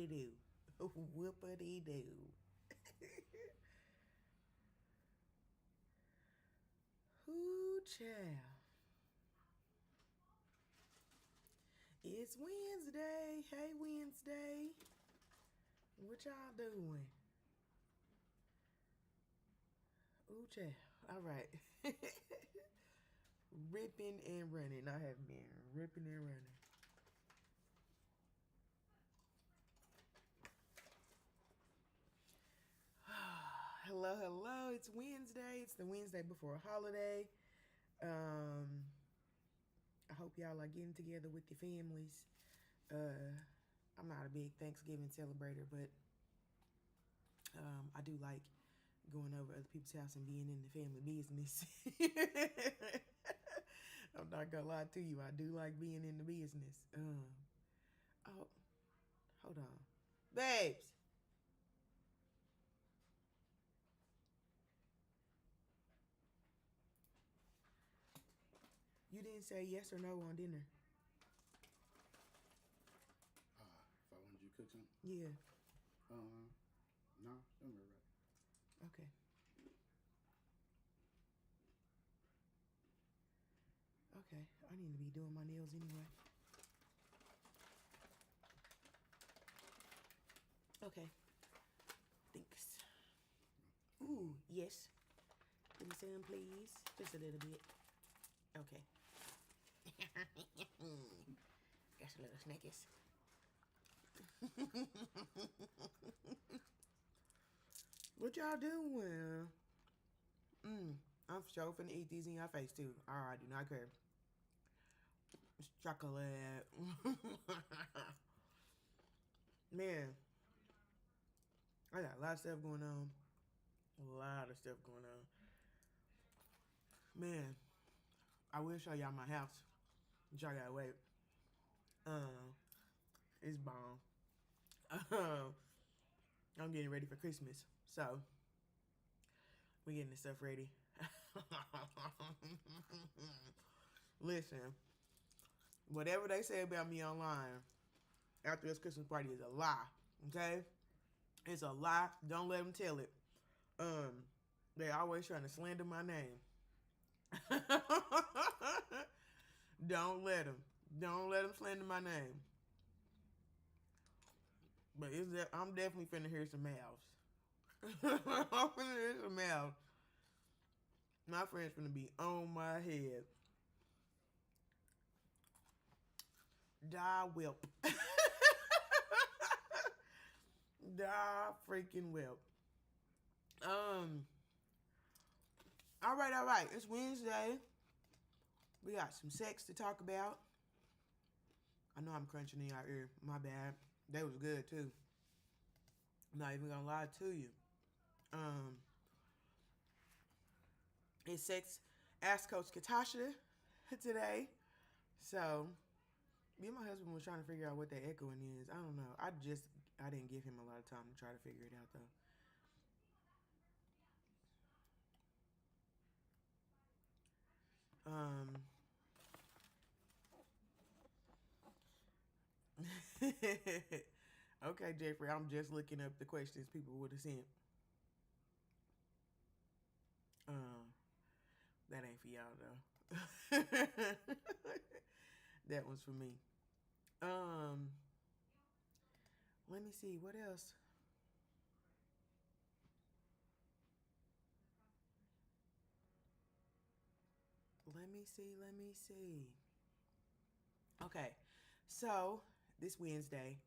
Whoopity-doo. Whoopity-doo. Ooh, child. It's Wednesday. Hey, Wednesday. What y'all doing? Ooh, child. All right. Ripping and running. I have been ripping and running. Hello, hello. It's Wednesday. It's the Wednesday before a holiday. I hope y'all are getting together with your families. I'm not a big Thanksgiving celebrator, but I do like going over other people's house and being in the family business. I'm not gonna lie to you. I do like being in the business. Oh, hold on, babes. You didn't say yes or no on dinner. If I wanted you to cook something? Yeah. No, don't worry about it. Okay. Okay, I need to be doing my nails anyway. Okay. Thanks. Ooh, yes. Give me some, please. Just a little bit. Okay. Got a little snackies. What y'all doing? I'm sure finna eat these in your face too. I do not care. It's chocolate. Man, I got a lot of stuff going on. A lot of stuff going on. Man, I will show y'all my house. Y'all gotta wait. It's bomb. I'm getting ready for Christmas, so we getting this stuff ready. Listen, whatever they say about me online after this Christmas party is a lie. Okay, it's a lie. Don't let them tell it. They always trying to slander my name. Don't let them. Don't let them slander my name. But I'm definitely finna hear some mouths. I'm finna hear some mouths. My friend's finna be on my head. Die whelp. Die freaking whelp. All right. It's Wednesday. We got some sex to talk about. I know I'm crunching in your ear. My bad. That was good too. I'm not even gonna lie to you. It's sex. Ask Coach Catasha today. So, me and my husband was trying to figure out what that echoing is. I don't know. I didn't give him a lot of time to try to figure it out though. Okay, Jeffrey, I'm just looking up the questions people would have sent. That ain't for y'all though. That one's for me. Let me see what else. Let me see. Okay, so this Wednesday,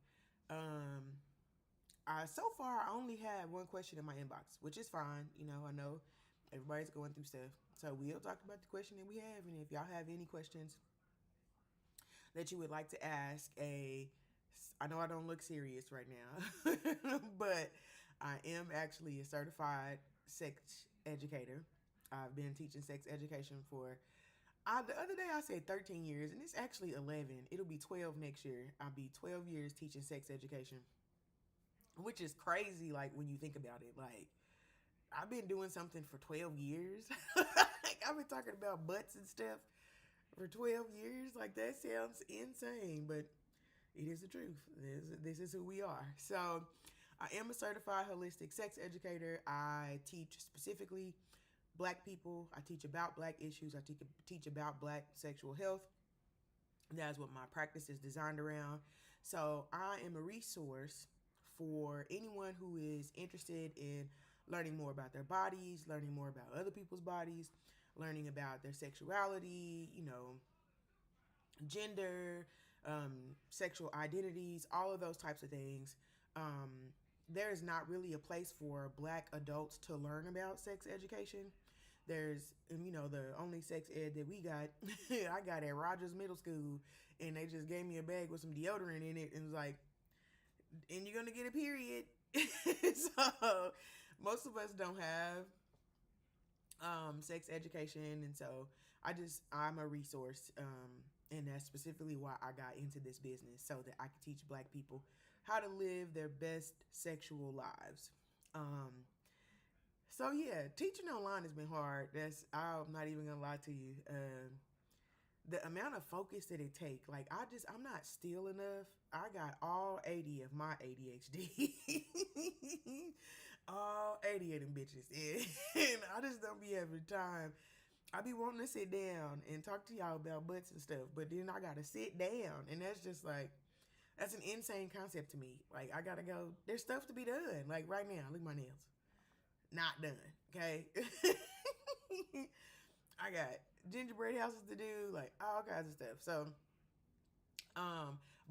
so far I only had one question in my inbox, which is fine. You know, I know everybody's going through stuff, so we'll talk about the question that we have, and if y'all have any questions that you would like to ask, I know I don't look serious right now, but I am actually a certified sex educator. I've been teaching sex education for the other day I said 13 years, and it's actually 11. It'll be 12 next year. I'll be 12 years teaching sex education, which is crazy, like, when you think about it. Like, I've been doing something for 12 years. Like, I've been talking about butts and stuff for 12 years. Like, that sounds insane. But, It is the truth. This is who we are. So, I am a certified holistic sex educator. I teach specifically Black people. I teach about Black issues. I teach about Black sexual health. That's what my practice is designed around. So, I am a resource for anyone who is interested in learning more about their bodies, learning more about other people's bodies, learning about their sexuality, gender, sexual identities, all of those types of things. There is not really a place for Black adults to learn about sex education. There's, the only sex ed that we got, I got at Rogers Middle School, and they just gave me a bag with some deodorant in it and was like, and you're going to get a period. So most of us don't have sex education, and so I'm a resource, and that's specifically why I got into this business, so that I could teach Black people how to live their best sexual lives. So yeah, teaching online has been hard. I'm not even gonna lie to you. The amount of focus that it takes, like I'm not still enough. I got all 80 of my ADHD. All 80 of them bitches. And I just don't be having time. I be wanting to sit down and talk to y'all about butts and stuff, but then I gotta sit down, and that's just like, that's an insane concept to me. Like, I gotta go, there's stuff to be done. Like right now, look at my nails. Not done. Okay. I got gingerbread houses to do, like all kinds of stuff. So,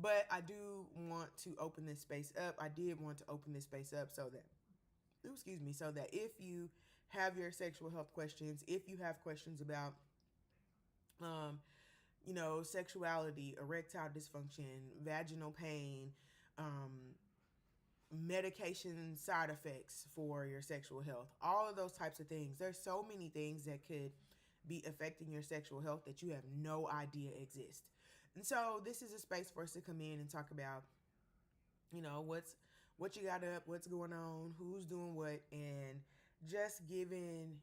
but I do want to open this space up. I did want to open this space up so that, so that if you have your sexual health questions, if you have questions about, sexuality, erectile dysfunction, vaginal pain, medication side effects for your sexual health, all of those types of things. There's so many things that could be affecting your sexual health that you have no idea exist. And so this is a space for us to come in and talk about, what you got up, what's going on, who's doing what, and just giving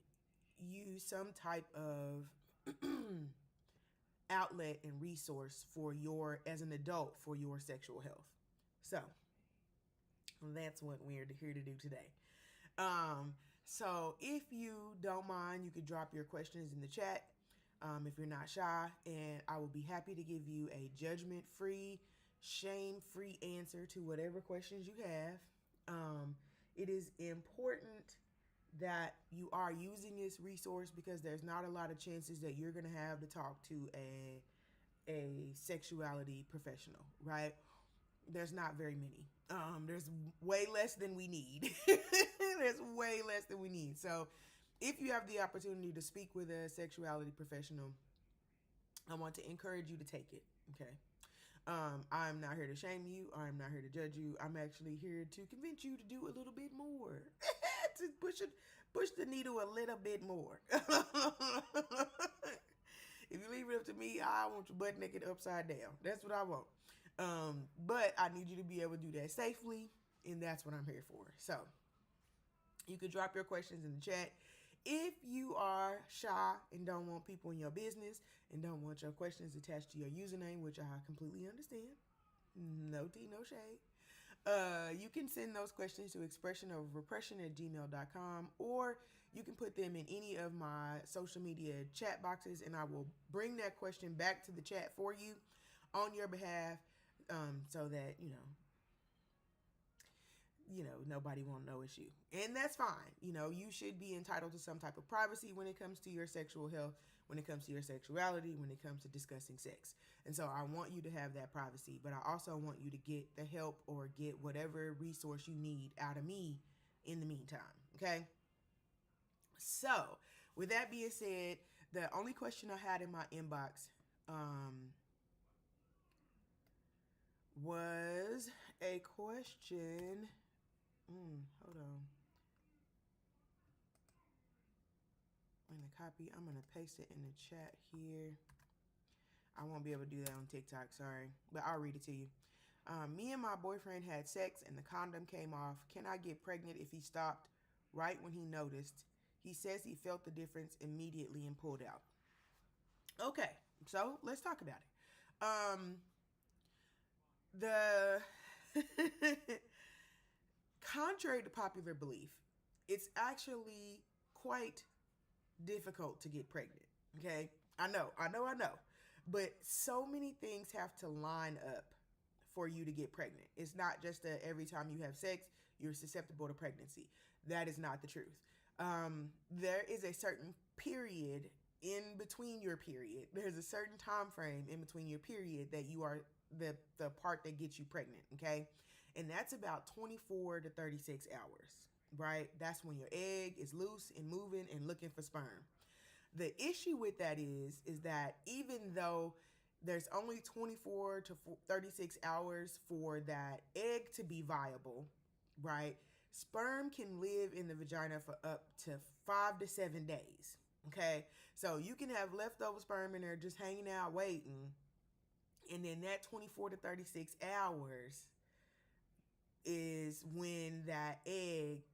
you some type of outlet and resource for as an adult, for your sexual health. So that's what we're here to do today. So if you don't mind, you could drop your questions in the chat, if you're not shy, and I will be happy to give you a judgment-free, shame-free answer to whatever questions you have. It is important that you are using this resource because there's not a lot of chances that you're going to have to talk to a sexuality professional, right? There's not very many. There's way less than we need. There's way less than we need. So if you have the opportunity to speak with a sexuality professional, I want to encourage you to take it. Okay. I'm not here to shame you. I'm not here to judge you. I'm actually here to convince you to do a little bit more. To push the needle a little bit more. If you leave it up to me, I want you butt naked upside down. That's what I want. But I need you to be able to do that safely, and that's what I'm here for. So you can drop your questions in the chat. If you are shy and don't want people in your business and don't want your questions attached to your username, which I completely understand, no tea, no shade, you can send those questions to expressionofrepression@gmail.com, or you can put them in any of my social media chat boxes, and I will bring that question back to the chat for you on your behalf, so that, nobody won't know it's you. And that's fine. You should be entitled to some type of privacy when it comes to your sexual health, when it comes to your sexuality, when it comes to discussing sex. And so I want you to have that privacy, but I also want you to get the help or get whatever resource you need out of me in the meantime. Okay? So with that being said, the only question I had in my inbox, was a question. Hold on. I'm going to copy. I'm going to paste it in the chat here. I won't be able to do that on TikTok, sorry. But I'll read it to you. Me and my boyfriend had sex and the condom came off. Can I get pregnant if he stopped right when he noticed? He says he felt the difference immediately and pulled out. Okay, so let's talk about it. The contrary to popular belief, it's actually quite difficult to get pregnant. Okay, I know. But so many things have to line up for you to get pregnant. It's not just that every time you have sex, you're susceptible to pregnancy. That is not the truth. There is a certain period in between your period. There's a certain time frame in between your period that you are the part that gets you pregnant. Okay, and that's about 24 to 36 hours. Right? That's when your egg is loose and moving and looking for sperm. The issue with that is that even though there's only 24 to 36 hours for that egg to be viable, right? Sperm can live in the vagina for up to 5 to 7 days. Okay, so you can have leftover sperm in there just hanging out waiting, and then that 24 to 36 hours is when that egg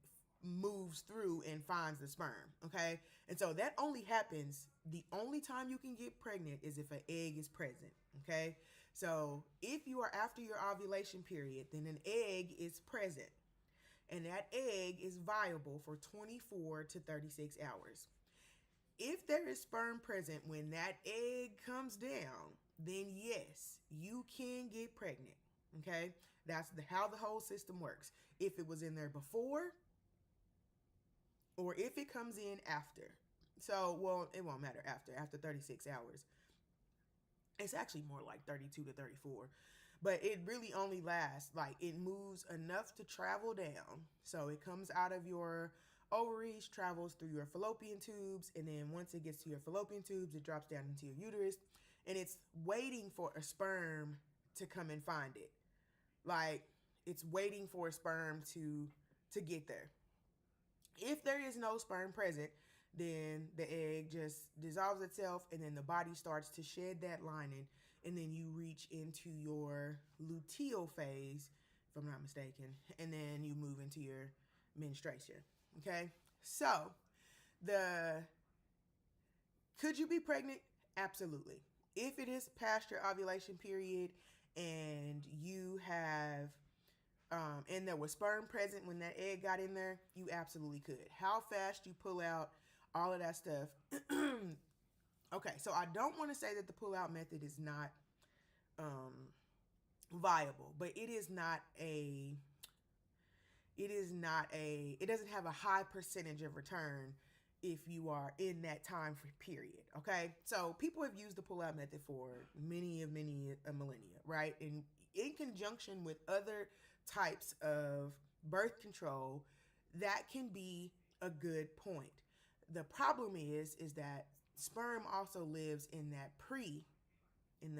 moves through and finds the sperm. Okay, and so that only happens, the only time you can get pregnant is if an egg is present. Okay, so if you are after your ovulation period, then an egg is present, and that egg is viable for 24 to 36 hours. If there is sperm present when that egg comes down, then yes, you can get pregnant. Okay, that's how the whole system works. If it was in there before, or if it comes in after. So, well, it won't matter after 36 hours. It's actually more like 32 to 34. But it really only lasts, like, it moves enough to travel down. So it comes out of your ovaries, travels through your fallopian tubes, and then once it gets to your fallopian tubes, it drops down into your uterus, and it's waiting for a sperm to come and find it. Like, it's waiting for a sperm to get there. If there is no sperm present, then the egg just dissolves itself, and then the body starts to shed that lining, and then you reach into your luteal phase, if I'm not mistaken, and then you move into your menstruation. Okay, so the could you be pregnant? Absolutely. If it is past your ovulation period and you have and there was sperm present when that egg got in there, you absolutely could. How fast you pull out, all of that stuff. Okay, so I don't want to say that the pull out method is not viable, but it doesn't have a high percentage of return if you are in that time period. Okay, so people have used the pull out method for many a millennia, right? And in conjunction with other types of birth control, that can be a good point. The problem is that sperm also lives in the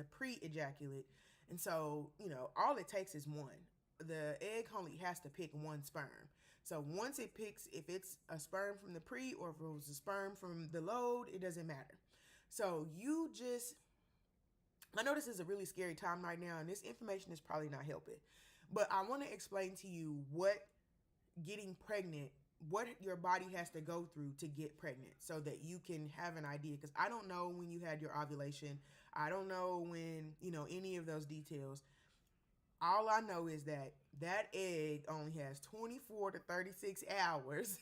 pre-ejaculate, and so all it takes is one. The egg only has to pick one sperm. So once it picks, if it's a sperm from the pre or if it was a sperm from the load, it doesn't matter. So I know this is a really scary time right now, and this information is probably not helping. But I want to explain to you getting pregnant, what your body has to go through to get pregnant so that you can have an idea. Because I don't know when you had your ovulation. I don't know when, any of those details. All I know is that egg only has 24 to 36 hours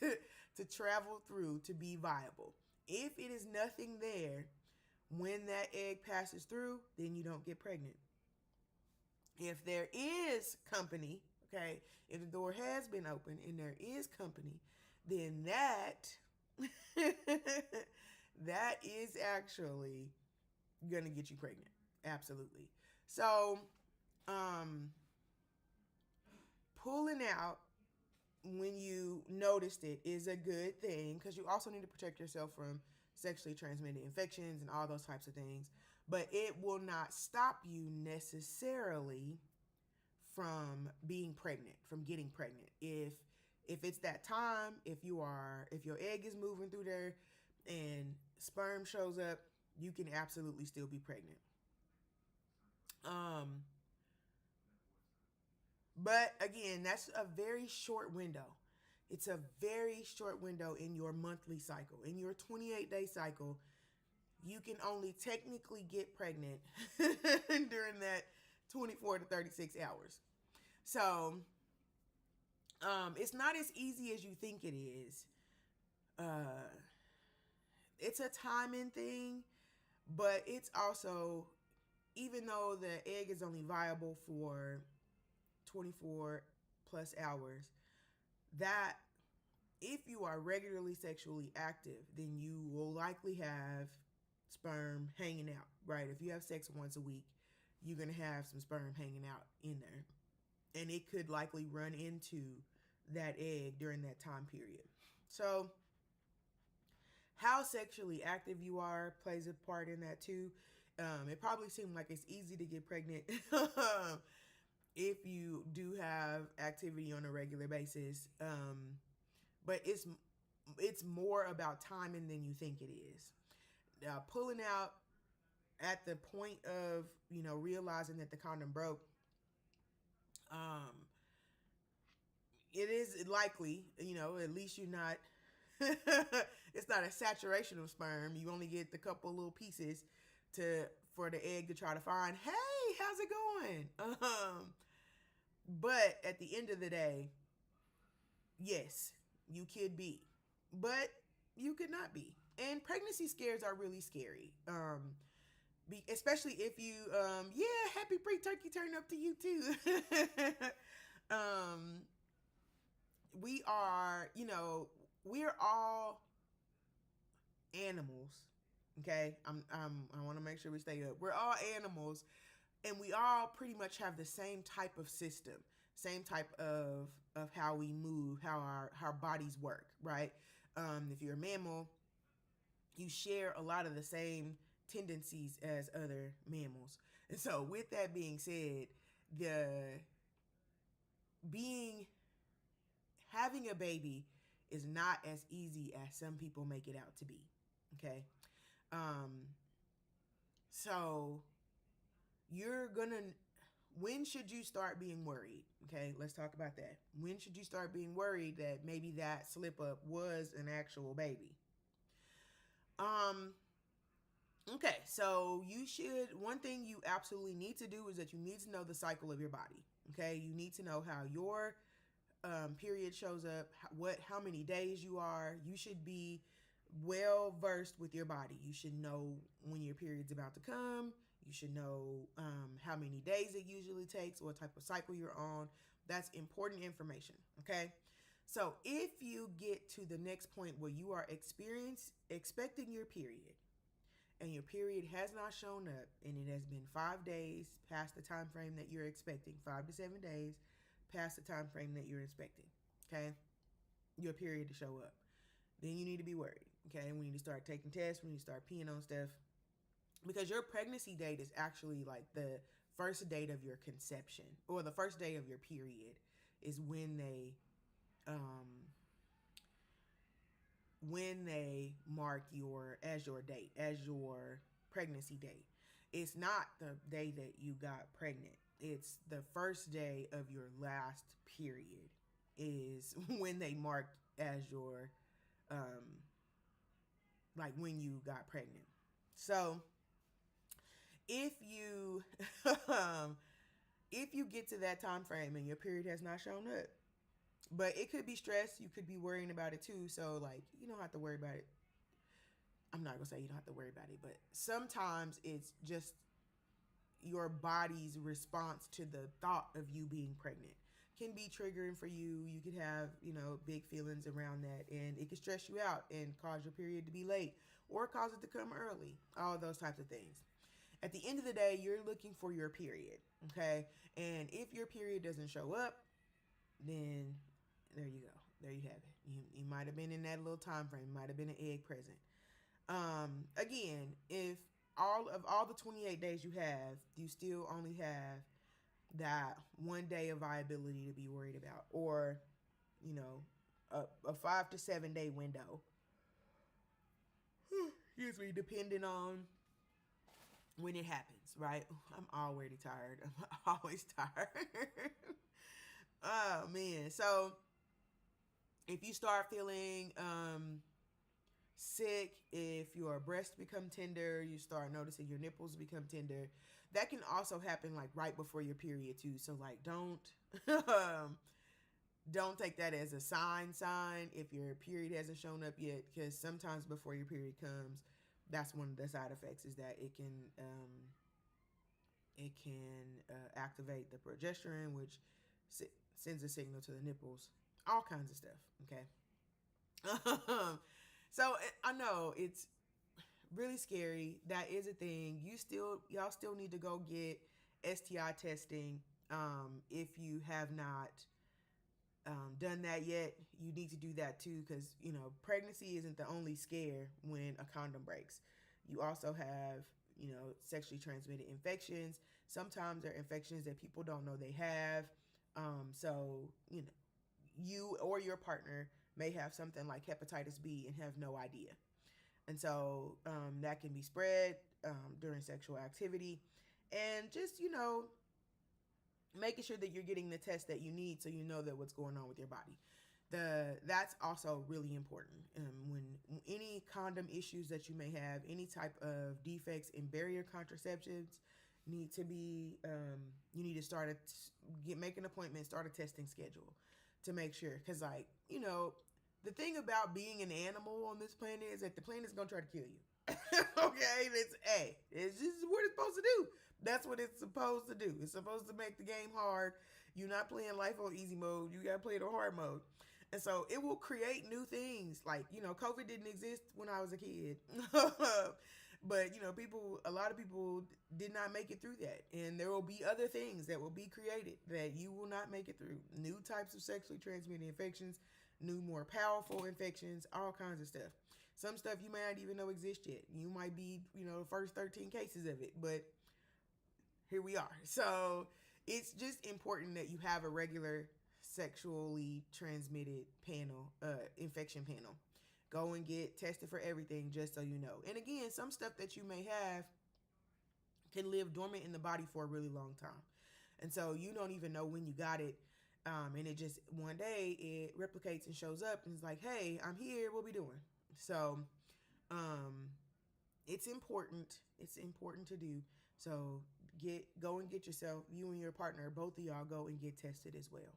to travel through to be viable. If it is nothing there when that egg passes through, then you don't get pregnant. If there is company, okay, if the door has been opened and there is company, then that that is actually gonna get you pregnant. Absolutely. So, pulling out when you noticed it is a good thing, because you also need to protect yourself from sexually transmitted infections and all those types of things. But it will not stop you necessarily from being pregnant, from getting pregnant. If it's that time, if your egg is moving through there and sperm shows up, you can absolutely still be pregnant. But again, that's a very short window. It's a very short window in your monthly cycle. In your 28-day cycle, you can only technically get pregnant during 24 to 36 hours. So it's not as easy as you think it is. Uh, it's a timing thing, but it's also, even though the egg is only viable for 24 plus hours, that if you are regularly sexually active, then you will likely have sperm hanging out, right? If you have sex once a week, you're going to have some sperm hanging out in there. And it could likely run into that egg during that time period. So, how sexually active you are plays a part in that too. It probably seemed like it's easy to get pregnant if you do have activity on a regular basis. But it's more about timing than you think it is. Pulling out at the point of realizing that the condom broke, um, it is likely, at least you're not. It's not a saturation of sperm. You only get the couple little pieces for the egg to try to find. Hey, how's it going? But at the end of the day, yes, you could be, but you could not be. And pregnancy scares are really scary. Especially if you, happy pre-turkey turn up to you too. We are, we're all animals. Okay, I want to make sure we stay up. We're all animals, and we all pretty much have the same type of system, same type of how we move, how our bodies work, right? If you're a mammal, you share a lot of the same tendencies as other mammals. And so with that being said, having a baby is not as easy as some people make it out to be. Okay. So when should you start being worried? Okay, let's talk about that. When should you start being worried that maybe that slip up was an actual baby? Okay, so one thing you absolutely need to do is that you need to know the cycle of your body. Okay, you need to know how your period shows up, how many days you are. You should be well versed with your body. You should know when your period's about to come. You should know how many days it usually takes, what type of cycle you're on. That's important information, okay? So if you get to the next point where you are expecting your period, and your period has not shown up, and it has been 5 days past the time frame that you're expecting, 5 to 7 days past the time frame that you're expecting, okay, your period to show up, then you need to be worried, okay? We need to start taking tests. We need to start peeing on stuff, because your pregnancy date is actually like the first date of your conception, or the first day of your period is when they mark your date, as your pregnancy date. It's not the day that you got pregnant. It's the first day of your last period is when they mark as your like when you got pregnant. So if you if you get to that time frame and your period has not shown up, but it could be stress, you could be worrying about it too. So like, you don't have to worry about it. I'm not gonna say you don't have to worry about it, but sometimes it's just your body's response to the thought of you being pregnant can be triggering for you. You could have, big feelings around that, and it can stress you out and cause your period to be late or cause it to come early. All those types of things. At the end of the day, you're looking for your period, okay? And if your period doesn't show up, then there you go. There you have it. You might have been in that little time frame. Might have been an egg present. Again, if all the 28 days you have, you still only have that 1 day of viability to be worried about, or a 5 to 7 day window. Excuse me, depending on when it happens, right? I'm already tired. I'm always tired. Oh man. So if you start feeling sick, if your breasts become tender, you start noticing your nipples become tender, that can also happen like right before your period too. So like don't take that as a sign if your period hasn't shown up yet, because sometimes before your period comes, that's one of the side effects, is that it can activate the progesterone, which sends a signal to the nipples, all kinds of stuff. Okay. So I know it's really scary. That is a thing. Y'all still need to go get STI testing. If you have not done that yet, you need to do that too, because pregnancy isn't the only scare when a condom breaks. You also have sexually transmitted infections. Sometimes they're infections that people don't know they have. So you or your partner may have something like hepatitis B and have no idea. And so that can be spread during sexual activity. And just, making sure that you're getting the test that you need, so you know that what's going on with your body. That's also really important. When any condom issues that you may have, any type of defects in barrier contraceptives, need to be you need to make an appointment, start a testing schedule to make sure, because the thing about being an animal on this planet is that the planet's gonna try to kill you. Okay, it's just what it's supposed to do. That's what it's supposed to do. It's supposed to make the game hard. You're not playing life on easy mode. You gotta play it on hard mode. And so it will create new things. Like, COVID didn't exist when I was a kid. But, a lot of people did not make it through that. And there will be other things that will be created that you will not make it through. New types of sexually transmitted infections, new, more powerful infections, all kinds of stuff. Some stuff you may not even know exist yet. You might be, the first 13 cases of it. But here we are. So it's just important that you have a regular sexually transmitted infection panel. Go and get tested for everything, just so you know. And again, some stuff that you may have can live dormant in the body for a really long time. And so you don't even know when you got it. And it just, one day, it replicates and shows up and it's like, hey, I'm here, what we doing? So it's important. It's important to do. So go and get yourself, you and your partner, both of y'all go and get tested as well.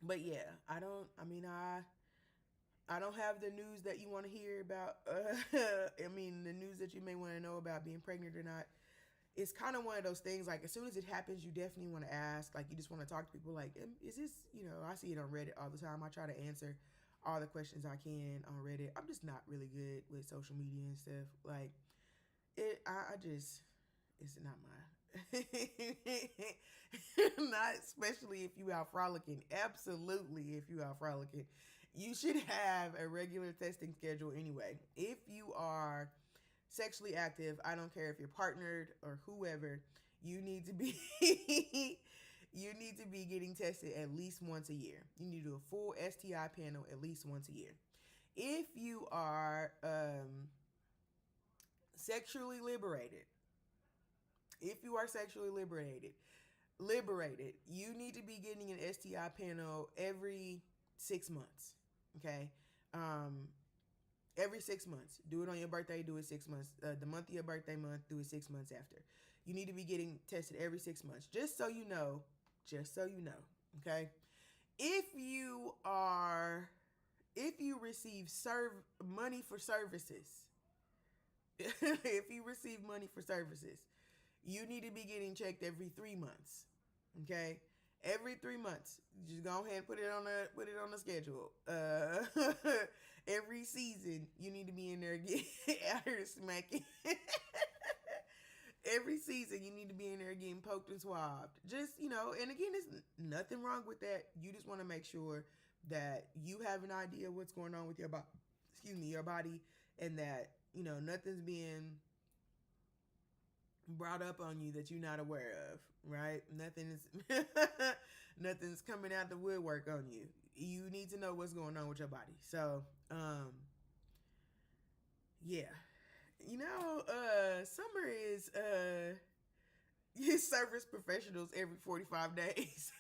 But yeah, I don't have the news that you want to hear about. The news that you may want to know about being pregnant or not. It's kind of one of those things, like, as soon as it happens, you definitely want to ask. Like, you just want to talk to people, like, is this, I see it on Reddit all the time. I try to answer all the questions I can on Reddit. I'm just not really good with social media and stuff. Like, it's not my, not especially if you out frolicking. Absolutely, if you out frolicking, you should have a regular testing schedule anyway. If you are sexually active, I don't care if you're partnered or whoever, you need to be you need to be getting tested at least once a year. You need to do a full STI panel at least once a year. If you are sexually liberated, you need to be getting an STI panel every 6 months. Okay. Every 6 months. Do it on your birthday, do it 6 months. The month of your birthday month, do it 6 months after. You need to be getting tested every 6 months. Just so you know. Okay. If you receive money for services, you need to be getting checked every 3 months. Okay. Every 3 months, just go ahead and put it on the schedule. Every season, you need to be in there getting after smacking. Every season, you need to be in there getting poked and swabbed. Just, and again, there's nothing wrong with that. You just want to make sure that you have an idea what's going on with your body, and that, nothing's being brought up on you that you're not aware of, right? Nothing's coming out the woodwork on you. You need to know what's going on with your body. So, yeah. Summer is service professionals every 45 days.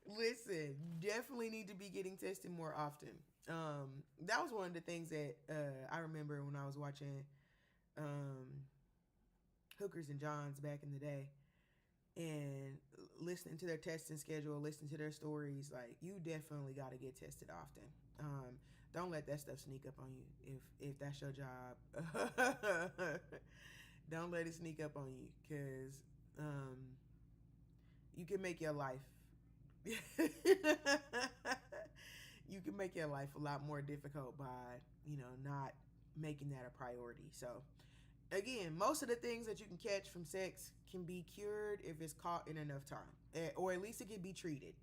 Listen, definitely definitely need to be getting tested more often. That was one of the things that I remember when I was watching um, Hookers and Johns back in the day, and listening to their testing schedule, listening to their stories. Like, you definitely got to get tested often. Don't let that stuff sneak up on you. If that's your job, don't let it sneak up on you, because you can make your life you can make your life a lot more difficult by, not making that a priority. So again, most of the things that you can catch from sex can be cured if it's caught in enough time, or at least it can be treated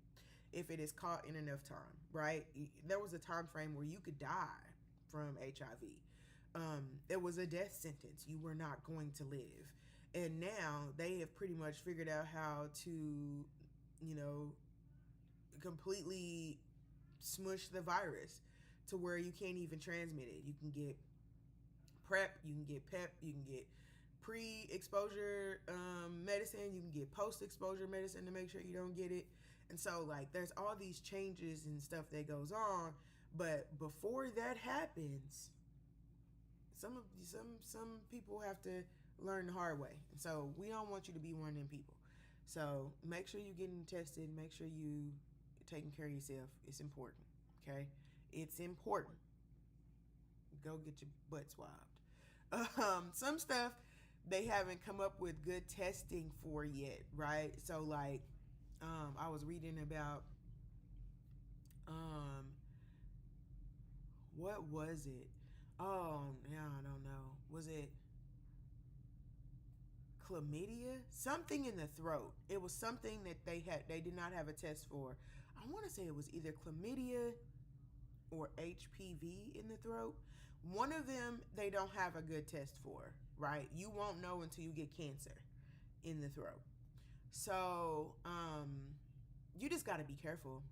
if it is caught in enough time, right? There was a time frame where you could die from HIV. It was a death sentence. You were not going to live. And now they have pretty much figured out how to, completely smush the virus to where you can't even transmit it. You can get PrEP, you can get PEP, you can get pre-exposure medicine, you can get post-exposure medicine to make sure you don't get it. And so, like, there's all these changes and stuff that goes on, but before that happens, some people have to learn the hard way. And so we don't want you to be one of them people. So make sure you're getting tested. Make sure you taking care of yourself. It's important. Okay, it's important. Go get your butt swabbed. Some stuff they haven't come up with good testing for yet, right? So like, I was reading about what was it? Oh, now I don't know. Was it chlamydia? Something in the throat. It was something that they did not have a test for. I want to say it was either chlamydia or HPV in the throat. One of them they don't have a good test for, right? You won't know until you get cancer in the throat. So, you just got to be careful.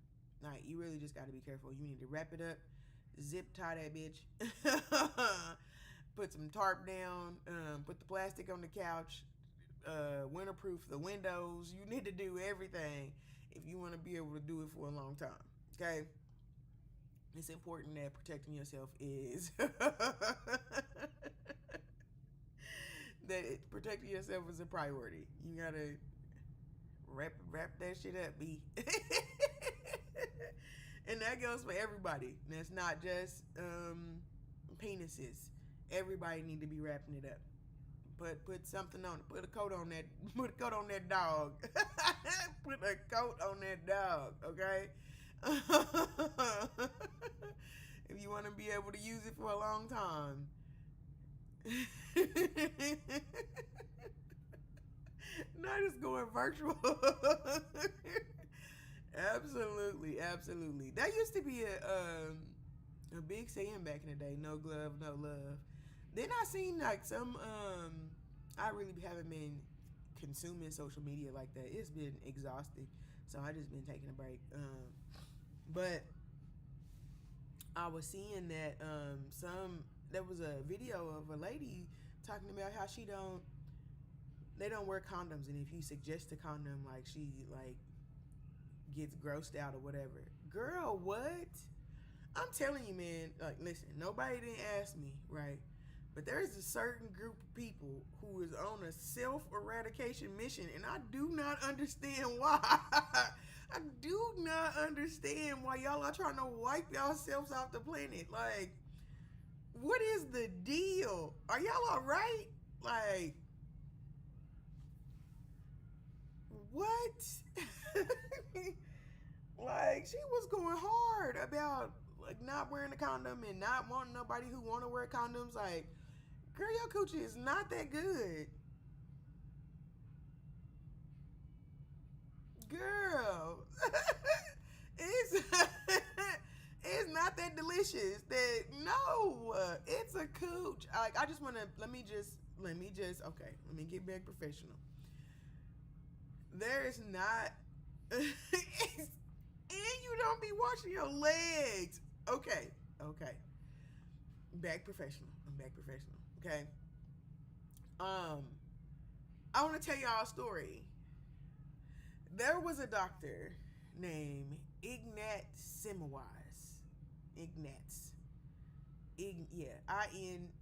Like, you really just got to be careful. You need to wrap it up, zip tie that bitch, put some tarp down, put the plastic on the couch, winterproof the windows. You need to do everything if you want to be able to do it for a long time. Okay? It's important that protecting yourself is that protecting yourself is a priority. You gotta wrap that shit up, B. And that goes for everybody. That's not just penises. Everybody need to be wrapping it up. Put something on it. Put a coat on that. Put a coat on that dog. Put a coat on that dog. Okay. If you want to be able to use it for a long time. Not just going virtual. Absolutely. That used to be a big saying back in the day. No glove, no love. Then I seen like some I really haven't been consuming social media like that. It's been exhausting, so I just been taking a break. But I was seeing that there was a video of a lady talking about how they don't wear condoms, and if you suggest a condom, like, she like gets grossed out or whatever. Girl, what? I'm telling you, man, like, listen, nobody didn't ask me, right? But there's a certain group of people who is on a self-eradication mission, and I do not understand why. I do not understand why y'all are trying to wipe yourselves off the planet. Like, what is the deal? Are y'all all right? Like, what? Like, she was going hard about, like, not wearing a condom and not wanting nobody who want to wear condoms. Like, girl, your coochie is not that good. Girl. it's it's not that delicious. That, no, it's a cooch. Like, I just want to, let me get back professional. There is not and you don't be washing your legs. Okay. Back professional. I'm back professional. Okay. I want to tell y'all a story. There was a doctor named Ignat Semmelweis. Ignatz. Yeah. Ignatz.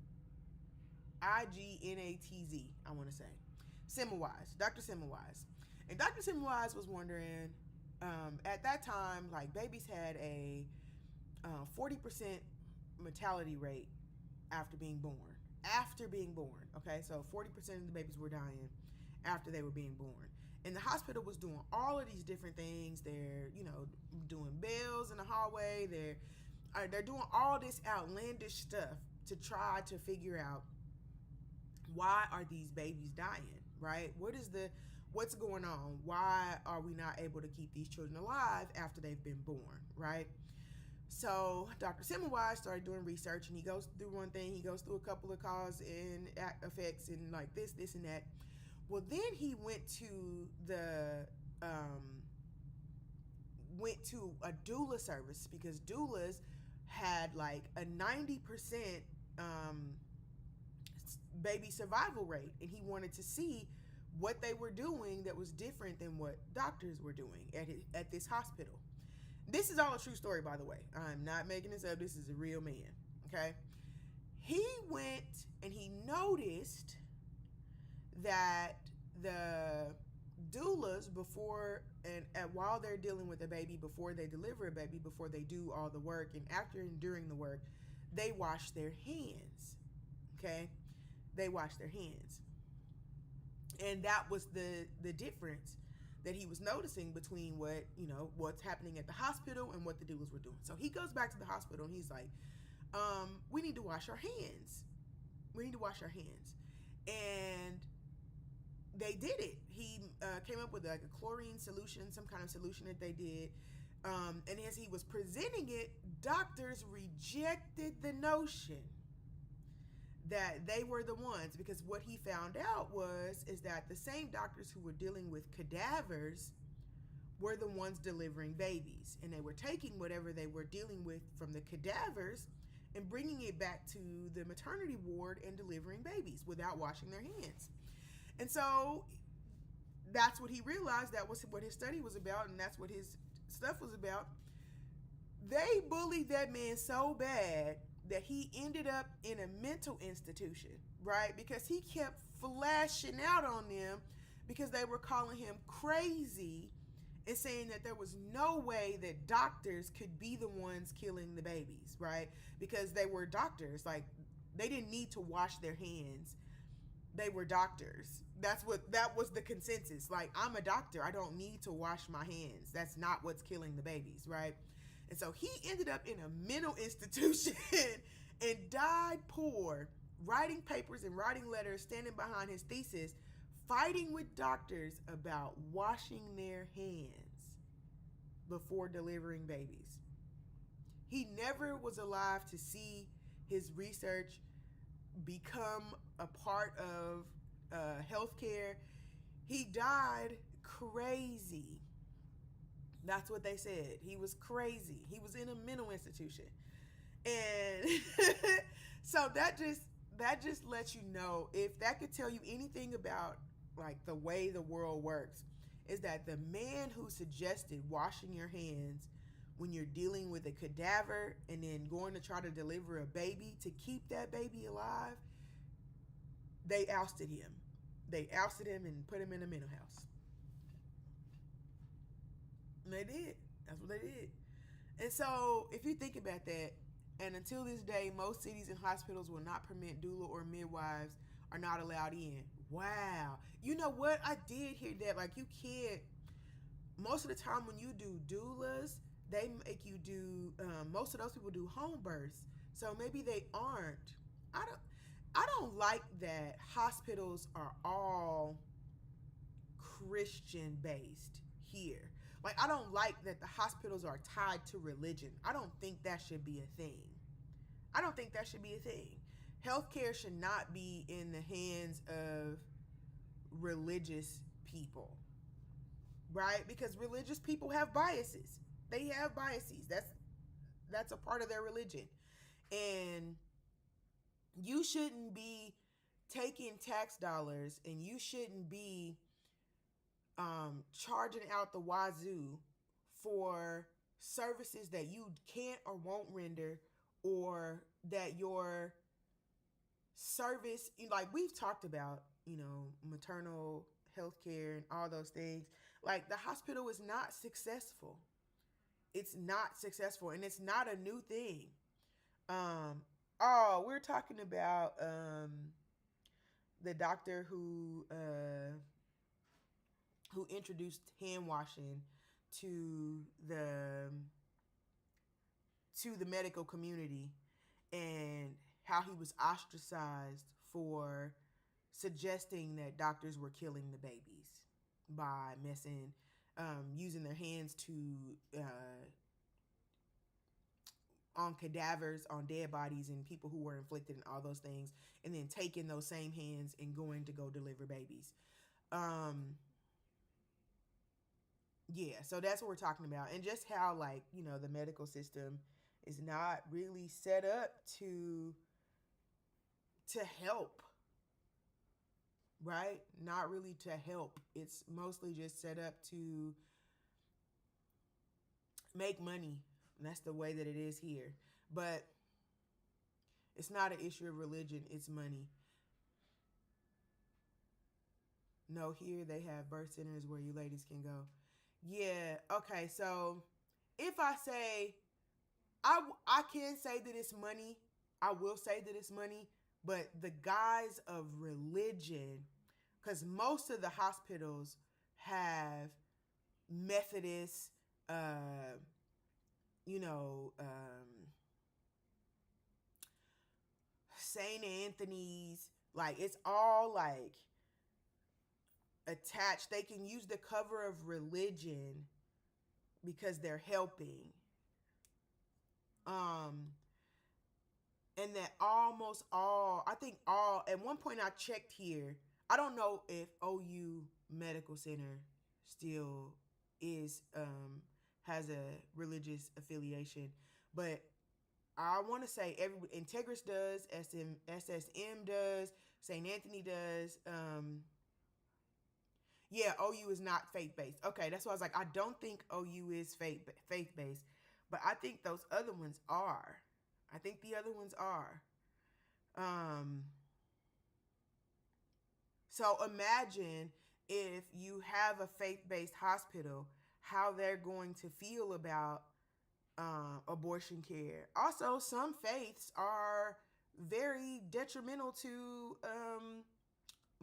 I want to say. Semmelweis. Dr. Semmelweis. And Dr. Semmelweis was wondering, at that time, like babies had a 40% mortality rate after being born. After being born, okay? So 40% of the babies were dying after they were being born. And the hospital was doing all of these different things. They're, doing bells in the hallway. They're doing all this outlandish stuff to try to figure out why are these babies dying, right? What's going on? Why are we not able to keep these children alive after they've been born, right? So Dr. Semmelweis started doing research, and he goes through one thing. He goes through a couple of cause and effects and like this, and that. Well, then he went to a doula service, because doulas had like a 90% baby survival rate, and he wanted to see what they were doing that was different than what doctors were doing at this hospital. This is all a true story, by the way. I'm not making this up. This is a real man, okay? He went and he noticed that the doulas, before and while they're dealing with a baby, before they deliver a baby, before they do all the work, and after and during the work, they wash their hands, okay? They wash their hands. And that was the difference that he was noticing between what's happening at the hospital and what the doulas were doing. So he goes back to the hospital and he's like, we need to wash our hands. We need to wash our hands. And they did it. He came up with like a chlorine solution, some kind of solution that they did. And as he was presenting it, doctors rejected the notion that they were the ones, because what he found out is that the same doctors who were dealing with cadavers were the ones delivering babies, and they were taking whatever they were dealing with from the cadavers and bringing it back to the maternity ward and delivering babies without washing their hands. And so that's what he realized. That was what his study was about, and that's what his stuff was about. They bullied that man so bad that he ended up in a mental institution, right? Because he kept flashing out on them because they were calling him crazy and saying that there was no way that doctors could be the ones killing the babies, right? Because they were doctors. Like, they didn't need to wash their hands. They were doctors. That was the consensus. Like, I'm a doctor. I don't need to wash my hands. That's not what's killing the babies, right? And so he ended up in a mental institution and died poor, writing papers and writing letters, standing behind his thesis, fighting with doctors about washing their hands before delivering babies. He never was alive to see his research become a part of healthcare. He died crazy. That's what they said. He was crazy. He was in a mental institution. And so that just lets you know, if that could tell you anything about like the way the world works, is that the man who suggested washing your hands when you're dealing with a cadaver and then going to try to deliver a baby to keep that baby alive, they ousted him. They ousted him and put him in a mental house. And they did. That's what they did. And so if you think about that, and until this day, most cities and hospitals will not permit doula or midwives are not allowed in. Wow. You know what? I did hear that. Like, you can't, most of the time when you do doulas, they make you do, most of those people do home births. So maybe they aren't. I don't like that hospitals are all Christian based here. Like, I don't like that the hospitals are tied to religion. I don't think that should be a thing. I don't think that should be a thing. Healthcare should not be in the hands of religious people, right? Because religious people have biases. They have biases. That's a part of their religion. And you shouldn't be taking tax dollars, and you shouldn't be charging out the wazoo for services that you can't or won't render, or that your service, like we've talked about, maternal health care and all those things. Like the hospital is not successful. It's not successful, and it's not a new thing. Um, oh, we're talking about the doctor who introduced hand washing to the to the medical community, and how he was ostracized for suggesting that doctors were killing the babies by using their hands to on cadavers, on dead bodies, and people who were inflicted, and all those things, and then taking those same hands and going to go deliver babies. Yeah, so that's what we're talking about, and just how, like, the medical system is not really set up to help, right? Not really to help. It's mostly just set up to make money. And that's the way that it is here. But it's not an issue of religion, it's money. No, here they have birth centers where you ladies can go. Yeah, okay, so if I say, I can say that it's money, I will say that it's money, but the guise of religion, because most of the hospitals have Methodist, you know, St. Anthony's, like it's all like attached. They can use the cover of religion because they're helping. And that almost all, I think all, at one point I checked here, I don't know if OU Medical Center still is, has a religious affiliation, but I want to say Integris does, SSM does, St. Anthony does. Yeah, OU is not faith-based. Okay, that's why I was like, I don't think OU is faith-based, but I think those other ones are. I think the other ones are. So imagine if you have a faith-based hospital, how they're going to feel about abortion care. Also, some faiths are very detrimental to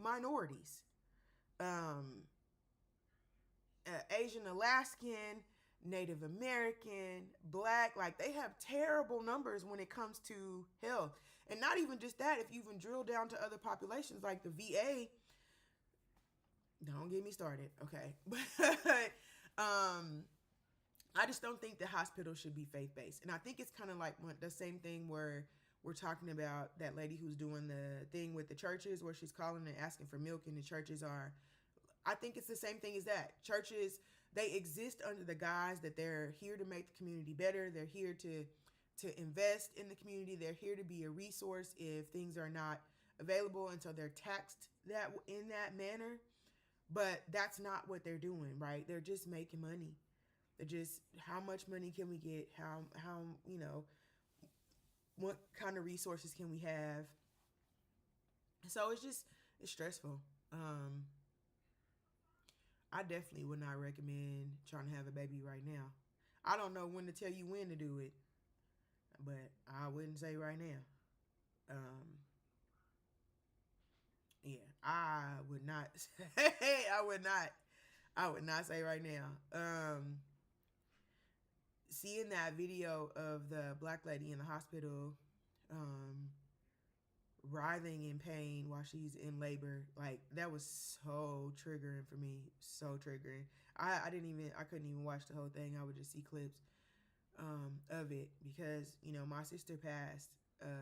minorities. Asian, Alaskan, Native American, Black, like they have terrible numbers when it comes to health. And not even just that, if you even drill down to other populations like the VA, don't get me started, okay? But I just don't think the hospital should be faith-based. And I think it's kind of like the same thing where we're talking about that lady who's doing the thing with the churches where she's calling and asking for milk, and the churches are, I think it's the same thing as that. Churches, they exist under the guise that they're here to make the community better. They're here to invest in the community. They're here to be a resource if things are not available, and so they're taxed that in that manner. But that's not what they're doing, right? They're just making money. They're just, how much money can we get? How what kind of resources can we have? So it's stressful. I definitely would not recommend trying to have a baby right now. I don't know when to tell you when to do it, but I wouldn't say right now. Yeah, I would not say, I would not say right now. Seeing that video of the Black lady in the hospital, writhing in pain while she's in labor, like that was so triggering for me, so triggering. I couldn't even watch the whole thing. I would just see clips of it because my sister passed.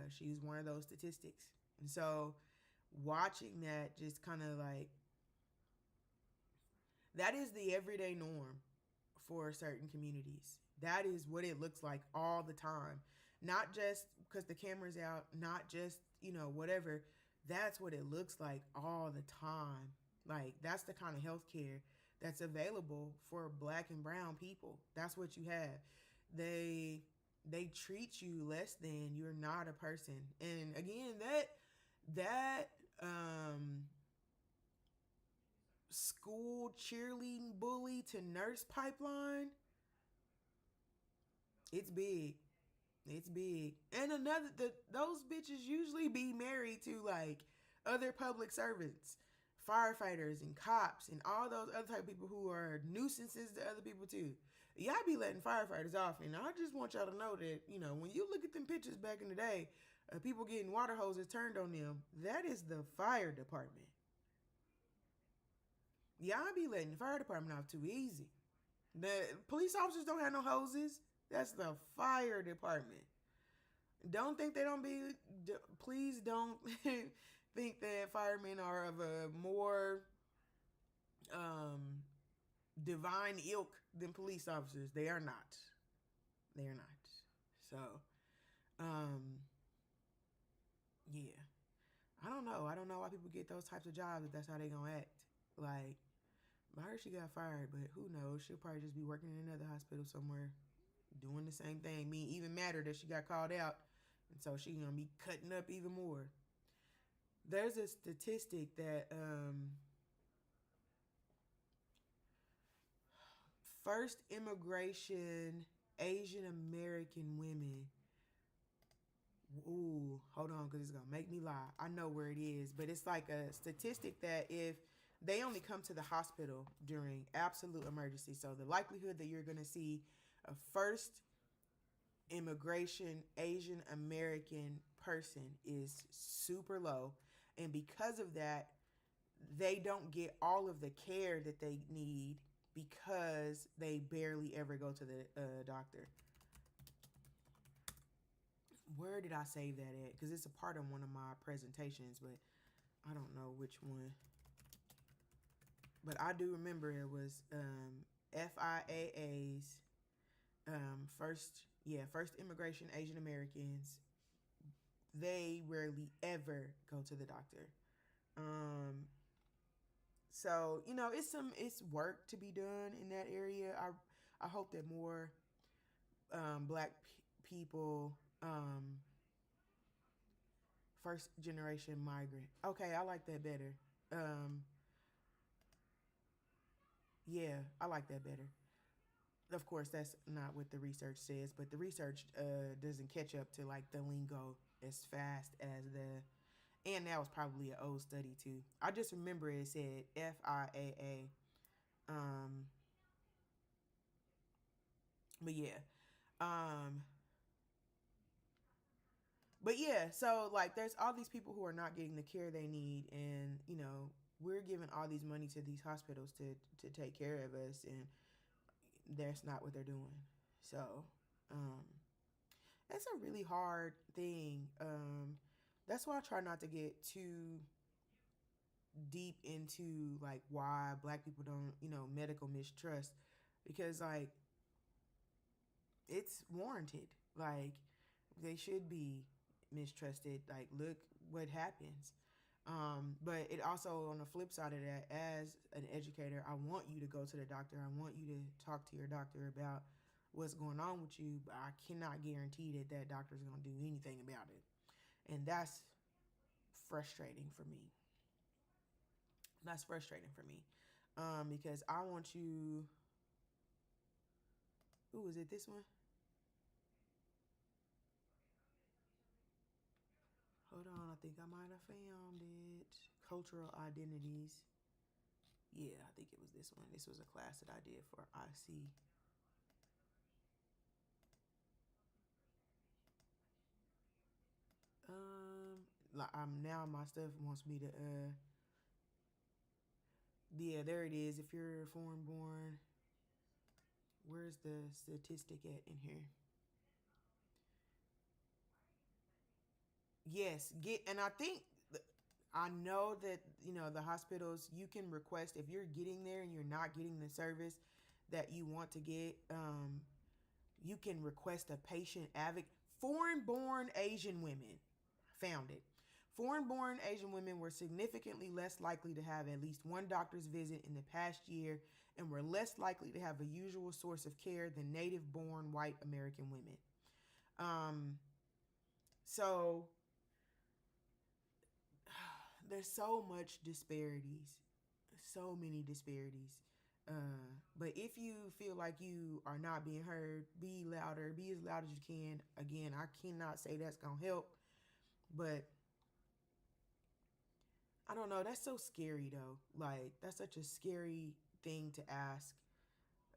She's one of those statistics, and so watching that just kind of like, that is the everyday norm for certain communities. That is what it looks like all the time. Not just because the camera's out, not just, whatever. That's what it looks like all the time. Like, that's the kind of healthcare that's available for black and brown people. That's what you have. They treat you less than you're not a person. And again, that school cheerleading bully to nurse pipeline, it's big. It's big. And those bitches usually be married to like other public servants, firefighters and cops and all those other type of people who are nuisances to other people too. Y'all be letting firefighters off, and I just want y'all to know that, when you look at them pictures back in the day, people getting water hoses turned on them, that is the fire department. Y'all be letting the fire department off too easy. The police officers don't have no hoses. That's the fire department. Don't think they don't be. Please don't think that firemen are of a more divine ilk than police officers. They are not. They are not. So, yeah. I don't know. I don't know why people get those types of jobs if that's how they gonna act. Like, I heard she got fired, but who knows? She'll probably just be working in another hospital somewhere, doing the same thing. Me even madder that she got called out, and so she gonna be cutting up even more. There's a statistic that first immigration Asian American women. Ooh, hold on, because it's gonna make me lie. I know where it is, but it's like a statistic that if they only come to the hospital during absolute emergency, so the likelihood that you're gonna see a first immigration Asian American person is super low. And because of that, they don't get all of the care that they need because they barely ever go to the doctor. Where did I save that at? Because it's a part of one of my presentations, but I don't know which one. But I do remember it was FIAA's first immigration Asian Americans. They rarely ever go to the doctor. So it's work to be done in that area. I hope that more black people, first generation migrant. Okay, I like that better. Yeah, I like that better. Of course, that's not what the research says, but the research doesn't catch up to like the lingo as fast as and that was probably an old study too. I just remember it said FIAA. But yeah. But yeah, so like there's all these people who are not getting the care they need, and we're giving all these money to these hospitals to take care of us, and that's not what they're doing. So that's a really hard thing. That's why I try not to get too deep into like why black people don't medical mistrust, because like it's warranted. Like they should be mistrusted. Like look what happens. But it also, on the flip side of that, as an educator, I want you to go to the doctor. I want you to talk to your doctor about what's going on with you, but I cannot guarantee that doctor is going to do anything about it. And that's frustrating for me. That's frustrating for me. Because I want you... Ooh, is it this one? Hold on, I think I might have found it. Cultural identities. Yeah, I think it was this one. This was a class that I did for IC. Now my stuff wants me to yeah, there it is. If you're foreign born, where's the statistic at in here? Yes, and I know that the hospitals, you can request if you're getting there and you're not getting the service that you want to get. You can request a patient advocate. Foreign-born Asian women found it. Foreign-born Asian women were significantly less likely to have at least one doctor's visit in the past year and were less likely to have a usual source of care than native-born white American women. So there's so much disparities, so many disparities. But if you feel like you are not being heard, be louder, be as loud as you can. Again, I cannot say that's gonna help, but I don't know. That's so scary though. Like, that's such a scary thing to ask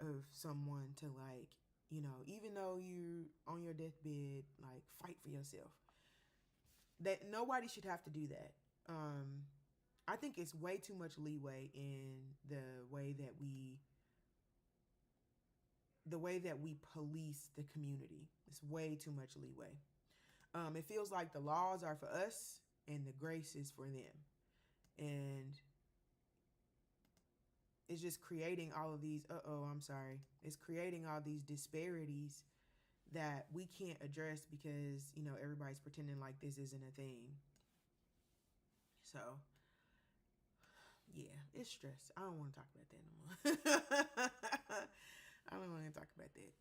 of someone to, like, even though you're on your deathbed, like, fight for yourself. That nobody should have to do that. I think it's way too much leeway in the way that we police the community. It's way too much leeway. It feels like the laws are for us and the grace is for them. And it's just creating all of these, it's creating all these disparities that we can't address because, everybody's pretending like this isn't a thing. So, yeah, it's stress. I don't want to talk about that no more. I don't want to talk about that.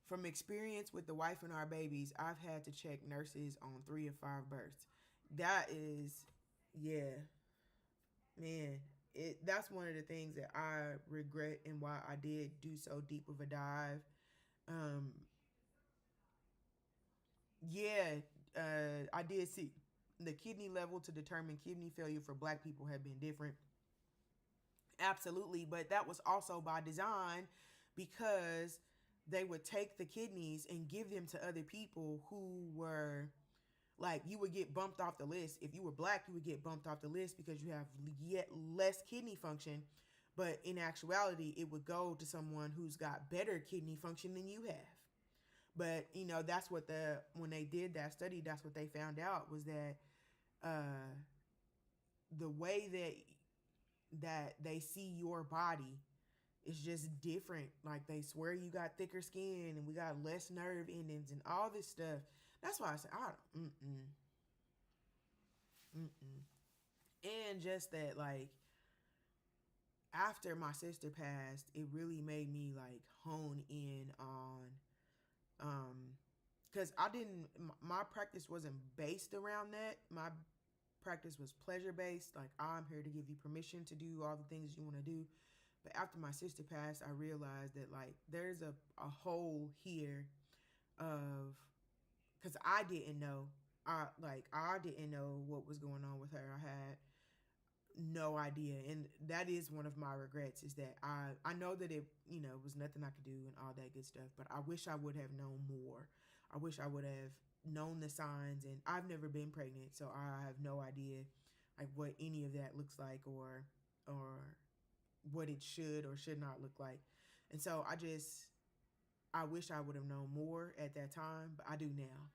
From experience with the wife and our babies, I've had to check nurses on 3 of 5 births. That is, yeah, man. That's one of the things that I regret and why I did do so deep of a dive. I did see the kidney level to determine kidney failure for Black people have been different. Absolutely, but that was also by design because they would take the kidneys and give them to other people who were, like, you would get bumped off the list. If you were Black, you would get bumped off the list because you have yet less kidney function. But in actuality, it would go to someone who's got better kidney function than you have. But, that's what when they did that study, that's what they found out was that the way that they see your body is just different. Like, they swear you got thicker skin and we got less nerve endings and all this stuff. That's why I said, And just that, like, after my sister passed, it really made me, like, hone in on, because my practice wasn't based around that. My practice was pleasure based. Like, I'm here to give you permission to do all the things you want to do. But after my sister passed, I realized that, like, there's a hole here of, because I didn't know. I didn't know what was going on with her. I had no idea. And that is one of my regrets, is that I know that it, was nothing I could do and all that good stuff. But I wish I would have known more. I wish I would have known the signs. And I've never been pregnant, so I have no idea, like, what any of that looks like or what it should or should not look like. And so I wish I would have known more at that time, but I do now.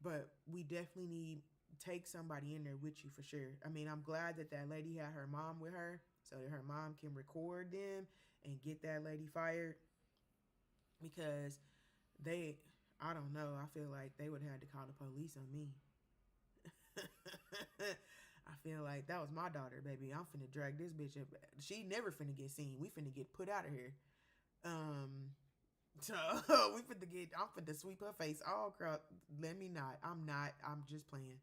But we definitely need take somebody in there with you for sure. I mean, I'm glad that lady had her mom with her so that her mom can record them and get that lady fired, because I don't know, I feel like they would have had to call the police on me. I feel like that was my daughter, baby. I'm finna drag this bitch up. She never finna get seen. We finna get put out of here. So I'm finna sweep her face all across. Let me not. I'm just playing.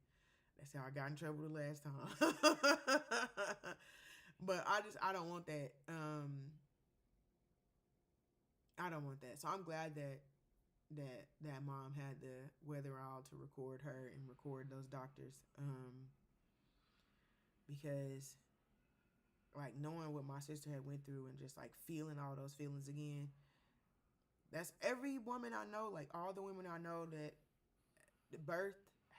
That's how I got in trouble the last time. But I don't want that. I don't want that. So I'm glad that mom had the wherewithal to record her and record those doctors. Because, like, knowing what my sister had went through and just, like, feeling all those feelings again, that's every woman I know, like, all the women I know that birth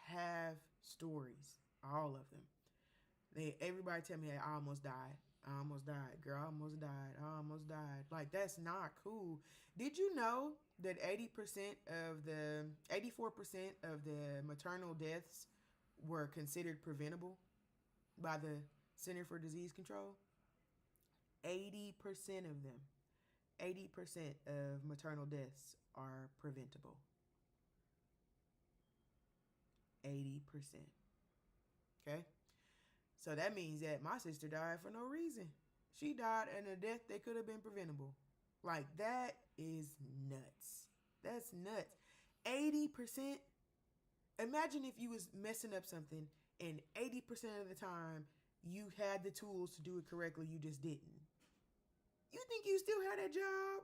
have stories, all of them. Everybody tell me, I almost died. I almost died. Girl, I almost died. I almost died. Like, that's not cool. Did you know that 84% of the maternal deaths were considered preventable by the Center for Disease Control? 80% of them. 80% of maternal deaths are preventable. 80%. Okay? So that means that my sister died for no reason. She died in a death that could have been preventable. Like, that is nuts. That's nuts. 80%. Imagine if you was messing up something and 80% of the time you had the tools to do it correctly, you just didn't. You think you still have that job?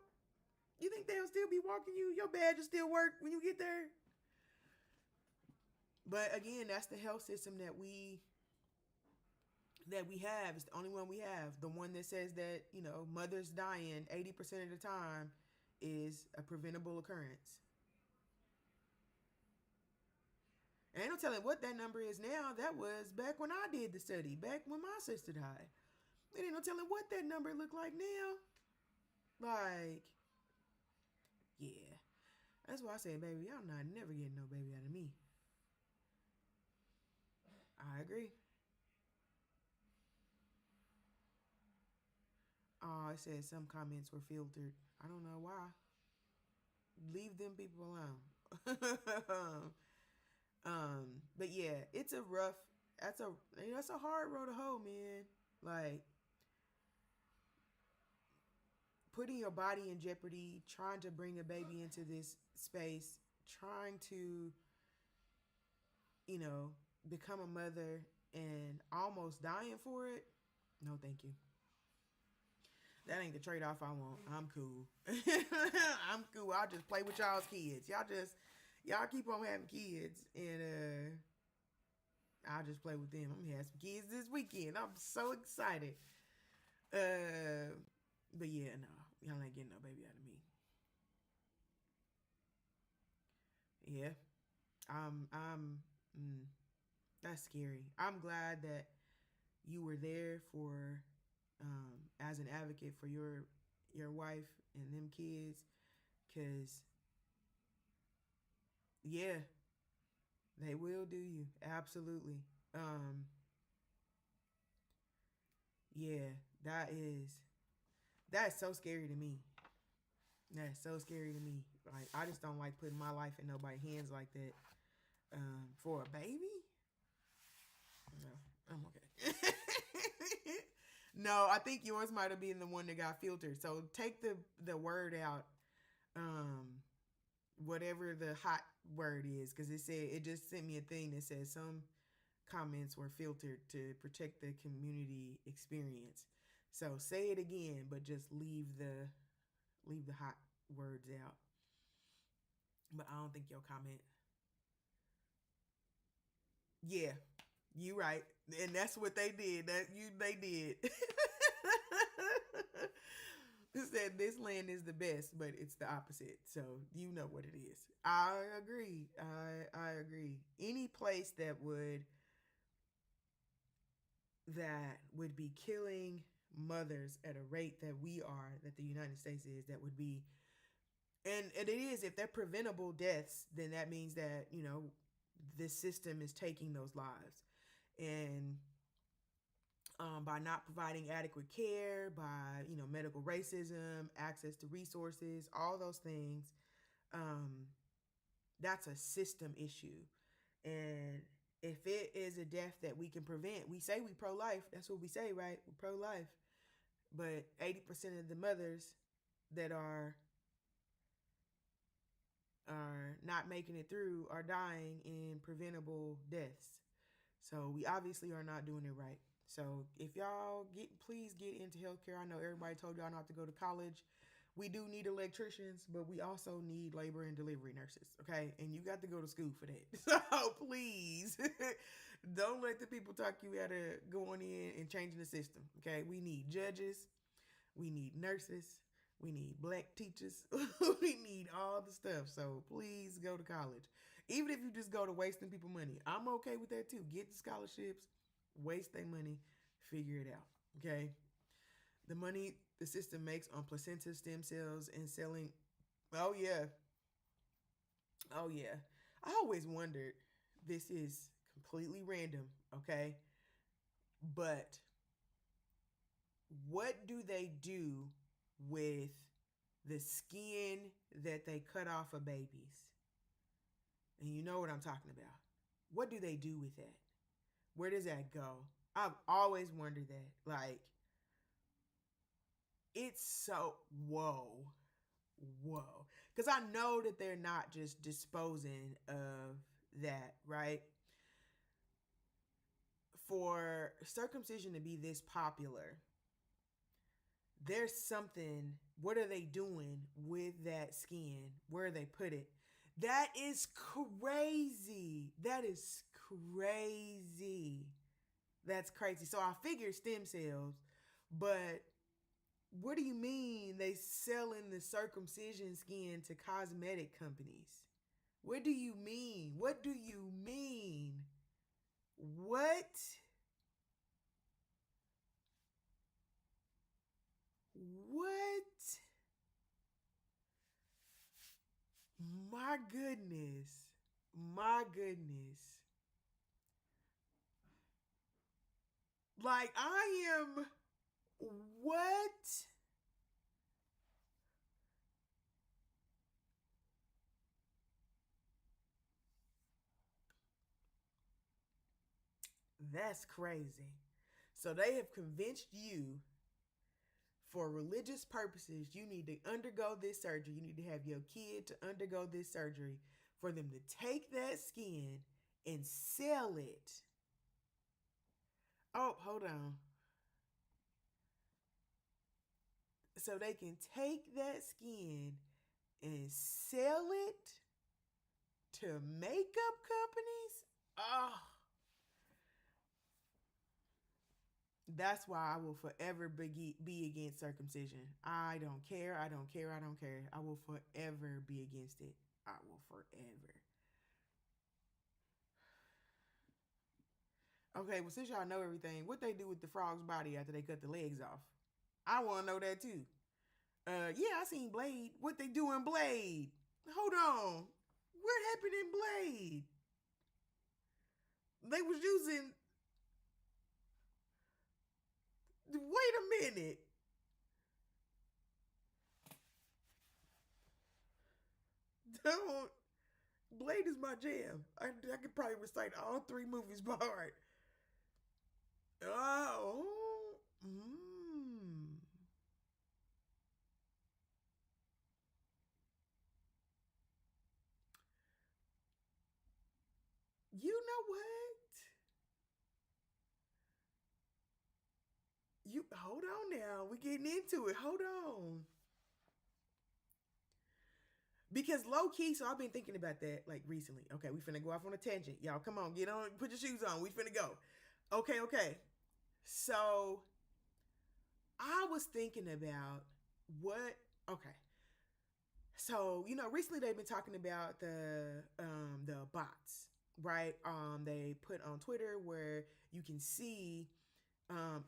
You think they'll still be walking you? Your badge will still work when you get there? But again, that's the health system that we have. It's the only one we have. The one that says that, mothers dying 80% of the time is a preventable occurrence. And ain't no telling what that number is now. That was back when I did the study, back when my sister died. It ain't no telling what that number look like now. Like, yeah. That's why I say, baby, y'all not never getting no baby out of me. I agree. Oh, it says some comments were filtered. I don't know why. Leave them people alone. But yeah, it's a rough. That's a hard road to hoe, man. Like, putting your body in jeopardy, trying to bring a baby into this space, trying to, become a mother and almost dying for it. No, thank you. That ain't the trade-off I want. I'm cool. I'm cool. I'll just play with y'all's kids. Y'all keep on having kids, and I'll just play with them. I'm gonna have some kids this weekend. I'm so excited. But yeah, no, y'all ain't getting no baby out of me. Yeah, that's scary. I'm glad that you were there for, as an advocate for your wife and them kids, cause yeah, they will do you. Absolutely. Yeah, that's so scary to me. That's so scary to me. Like, I just don't like putting my life in nobody's hands like that. For a baby? No, I'm okay. No, I think yours might have been the one that got filtered. So take the word out. Whatever the hot word is, because it just sent me a thing that says some comments were filtered to protect the community experience. So say it again, but just leave the hot words out. But I don't think your comment. Yeah, you right, and that's what they did. They did. It said this land is the best, but it's the opposite. So you know what it is. I agree. I agree. Any place that would be killing mothers at a rate that the United States is, that would be, and it is, if they're preventable deaths, then that means that, this system is taking those lives. And by not providing adequate care, by, medical racism, access to resources, all those things, that's a system issue. And if it is a death that we can prevent, we say we pro-life. That's what we say, right? We're pro-life. But 80% of the mothers that are not making it through are dying in preventable deaths. So we obviously are not doing it right. So if y'all please get into healthcare. I know everybody told y'all not to go to college. We do need electricians, but we also need labor and delivery nurses, okay? And you got to go to school for that. So please, don't let the people talk you out of going in and changing the system, okay? We need judges. We need nurses. We need black teachers. We need all the stuff. So please go to college. Even if you just go to wasting people money, I'm okay with that too. Get the scholarships, waste their money, figure it out, okay? The money the system makes on placenta, stem cells, and selling. Oh, yeah. Oh, yeah. I always wondered, this is completely random, okay? But what do they do with the skin that they cut off of babies? And you know what I'm talking about. What do they do with that? Where does that go? I've always wondered that. Like, it's so whoa. Because I know that they're not just disposing of that, right? For circumcision to be this popular, there's something. What are they doing with that skin? Where they put it? That is crazy. That is crazy. That's crazy. So I figured stem cells, but what do you mean they selling the circumcision skin to cosmetic companies? What do you mean? What do you mean? What? What? My goodness. My goodness. Like, I am. What? That's crazy. So they have convinced you for religious purposes, you need to undergo this surgery. You need to have your kid to undergo this surgery for them to take that skin and sell it. Oh, hold on. So they can take that skin and sell it to makeup companies? Oh, that's why I will forever be against circumcision. I don't care. I don't care. I don't care. I will forever be against it. I will forever. Okay, well, since y'all know everything, what they do with the frog's body after they cut the legs off? I want to know that too. Yeah, I seen Blade. What they do in Blade? Hold on. What happened in Blade? They was using. Wait a minute. Don't. Blade is my jam. I could probably recite all three movies by heart. Oh. Mm. You know what? You hold on now. We're getting into it. Hold on. Because low key, so I've been thinking about that like recently. Okay, we finna go off on a tangent. Y'all, come on, get on, put your shoes on. We finna go. Okay. So I was thinking about what. Okay, so recently they've been talking about the bots, right? They put on Twitter where you can see,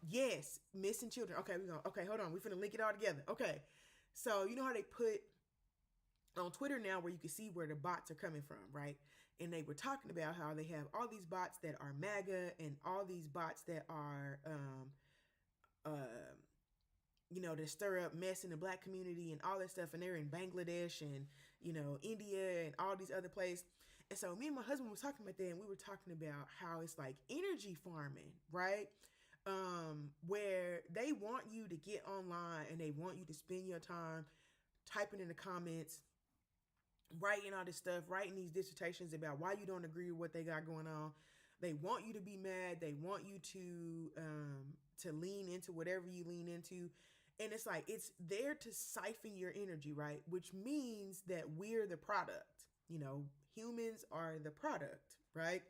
yes, missing children. Okay, we go. Okay, hold on. We finna link it all together. Okay, so you know how they put on Twitter now where you can see where the bots are coming from, right? And they were talking about how they have all these bots that are MAGA and all these bots that are, uh, that stir up mess in the black community and all that stuff. And they're in Bangladesh and, India and all these other places. And so me and my husband was talking about that, and we were talking about how it's like energy farming, right? Where they want you to get online and they want you to spend your time typing in the comments, writing all this stuff, writing these dissertations about why you don't agree with what they got going on. They want you to be mad. They want you to lean into whatever you lean into. And it's like it's there to siphon your energy, right? Which means that we're the product. Humans are the product, right?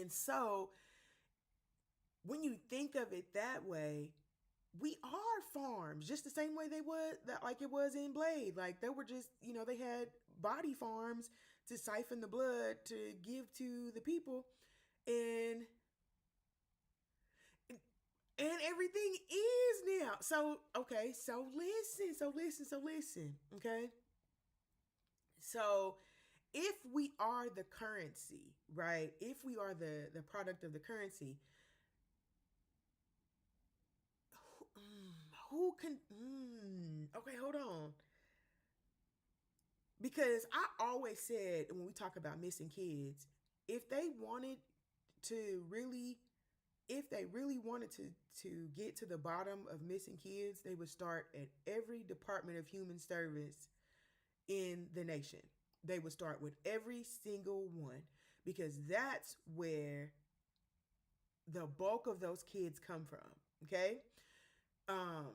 And so when you think of it that way, we are farms, just the same way they was that like it was in Blade. Like they were just, they had body farms to siphon the blood to give to the people, and and everything is now. So okay, so listen. Okay, so if we are the currency, right? If we are the product of the currency, who can? Okay, hold on. Because I always said when we talk about missing kids, if they wanted to really if they really wanted to get to the bottom of missing kids, they would start at every department of human service in the nation. They would start with every single one because that's where the bulk of those kids come from. Okay. Um,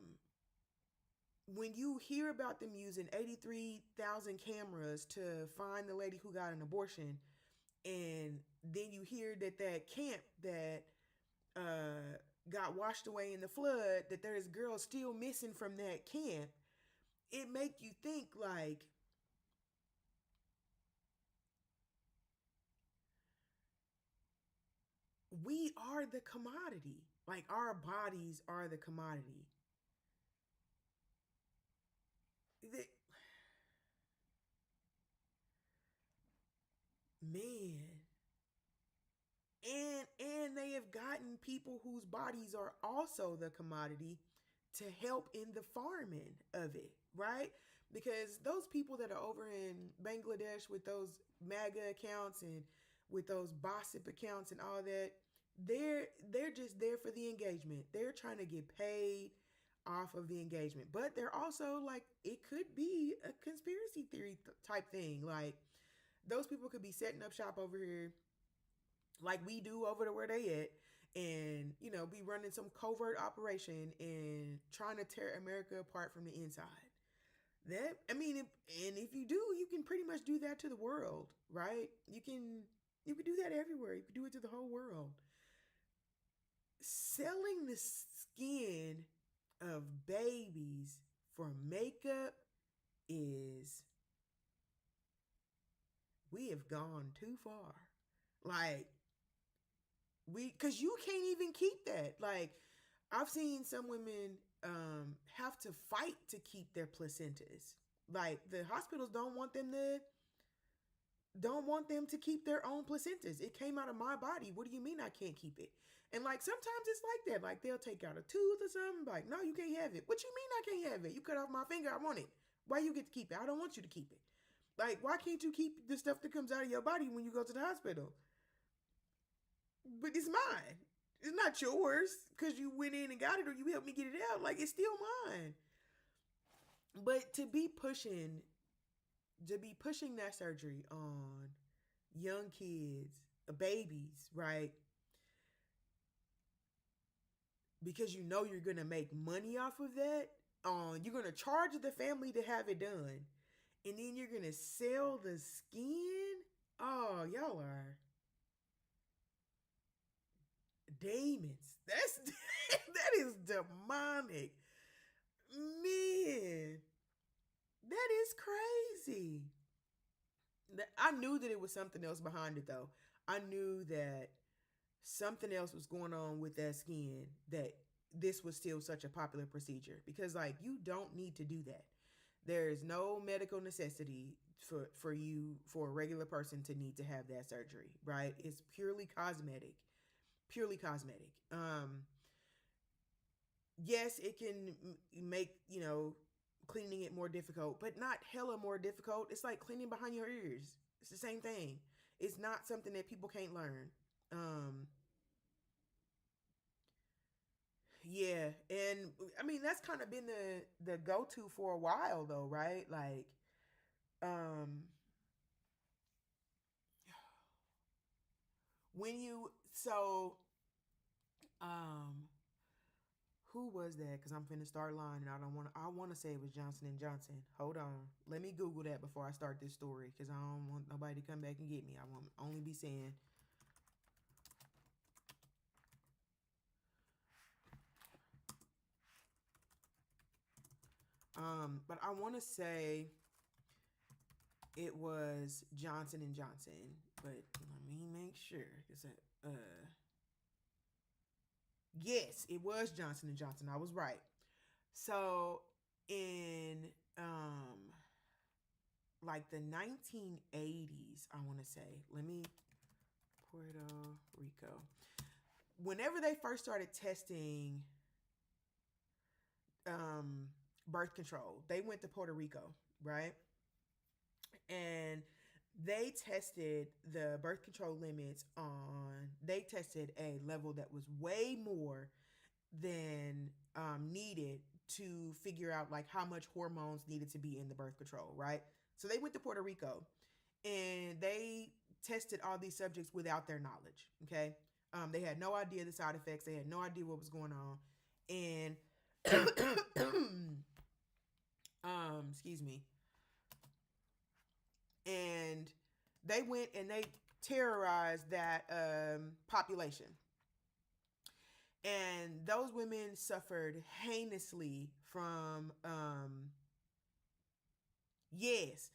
when you hear about them using 83,000 cameras to find the lady who got an abortion, and then you hear that that camp that got washed away in the flood, that there's girls still missing from that camp, it make you think like, we are the commodity. Like our bodies are the commodity. The, man, and they have gotten people whose bodies are also the commodity to help in the farming of it, right? Because those people that are over in Bangladesh with those MAGA accounts and with those gossip accounts and all that, they're just there for the engagement. They're trying to get paid off of the engagement. But they're also like, it could be a conspiracy theory type thing. Like those people could be setting up shop over here like we do over to where they at, and be running some covert operation and trying to tear America apart from the inside. That, I mean, and if you do, you can pretty much do that to the world, right? You can do that everywhere. You can do it to the whole world. Selling the skin of babies for makeup is, we have gone too far. Like, because you can't even keep that. Like, I've seen some women have to fight to keep their placentas. Like the hospitals don't want them to keep their own placentas. It came out of my body. What do you mean I can't keep it? And like sometimes it's like that. Like they'll take out a tooth or something. Like, no, you can't have it. What you mean I can't have it? You cut off my finger. I want it. Why you get to keep it? I don't want you to keep it. Like, why can't you keep the stuff that comes out of your body when you go to the hospital? But it's mine. It's not yours because you went in and got it or you helped me get it out. Like, it's still mine. But to be pushing that surgery on young kids, babies, right? Because you're gonna make money off of that. You're gonna charge the family to have it done, and then you're gonna sell the skin. Oh, y'all are demons. That's that is demonic, man. That is crazy. I knew that it was something else behind it, though. I knew that something else was going on with that skin, that this was still such a popular procedure, because like you don't need to do that. There is no medical necessity for a regular person to need to have that surgery, right? It's purely cosmetic. Purely cosmetic. Yes, it can make, cleaning it more difficult, but not hella more difficult. It's like cleaning behind your ears. It's the same thing. It's not something that people can't learn. Um, yeah, and I mean that's kind of been the go to for a while though, right? Like, um, when you so um who was that? Because I'm finna start lying, and I want to say it was Johnson and Johnson. Hold on, let me Google that before I start this story, because I don't want nobody to come back and get me. I won't only be saying. But I want to say it was Johnson and Johnson, but let me make sure. Yes, it was Johnson and Johnson. I was right. So in um like the 1980s, I want to say. Let me Puerto Rico. Whenever they first started testing um birth control, they went to Puerto Rico, right? And they tested the birth control limits on, they tested a level that was way more than needed to figure out like how much hormones needed to be in the birth control, right? So they went to Puerto Rico and they tested all these subjects without their knowledge. Okay, they had no idea the side effects. They had no idea what was going on, and excuse me, and they went and they terrorized that population. And those women suffered heinously from yes.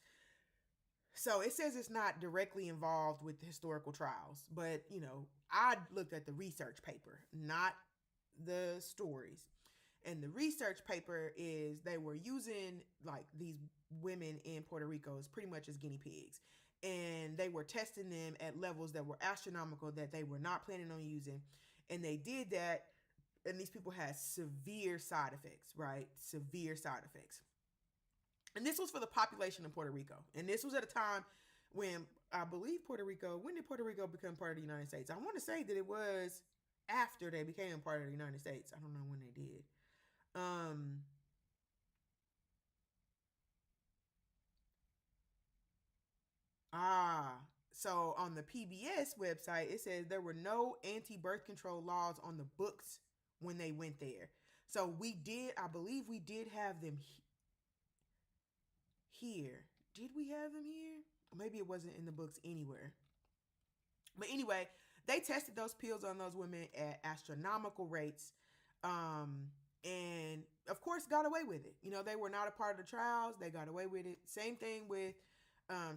So it says it's not directly involved with the historical trials, but I looked at the research paper, not the stories. And the research paper is they were using like these women in Puerto Rico as pretty much as guinea pigs. And they were testing them at levels that were astronomical that they were not planning on using. And they did that, and these people had severe side effects, right? Severe side effects. And this was for the population of Puerto Rico. And this was at a time when I believe when did Puerto Rico become part of the United States? I want to say that it was after they became part of the United States. I don't know when they did. Um, so on the PBS website, it says there were no anti-birth control laws on the books when they went there. So I believe we did have them here. Did we have them here? Or maybe it wasn't in the books anywhere. But anyway, they tested those pills on those women at astronomical rates. And of course got away with it. They were not a part of the trials. They got away with it. Same thing with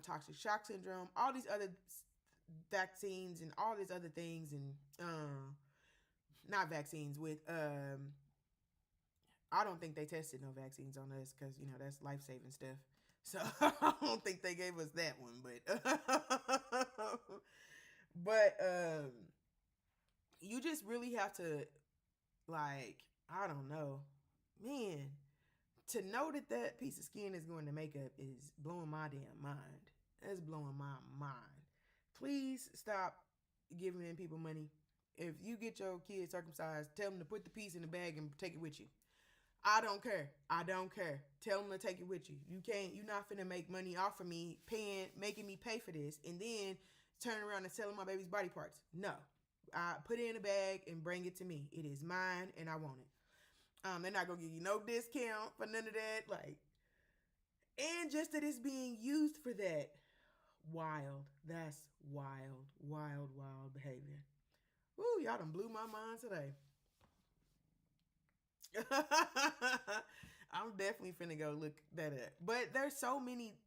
toxic shock syndrome, all these other vaccines and all these other things, and not vaccines with I don't think they tested no vaccines on us because that's life-saving stuff. So I don't think they gave us that one, but you just really have to, like, I don't know, man, to know that that piece of skin is going to makeup is blowing my damn mind. That's blowing my mind. Please stop giving in people money. If you get your kid circumcised, tell them to put the piece in the bag and take it with you. I don't care. I don't care. Tell them to take it with you. You're not finna make money off of me making me pay for this and then turn around and selling my baby's body parts. No. I put it in a bag and bring it to me. It is mine and I want it. They're not gonna give you no discount for none of that. Like, and just that it's being used for that. Wild. That's wild. Wild, wild behavior. Woo, y'all done blew my mind today. I'm definitely finna go look that up. But there's so many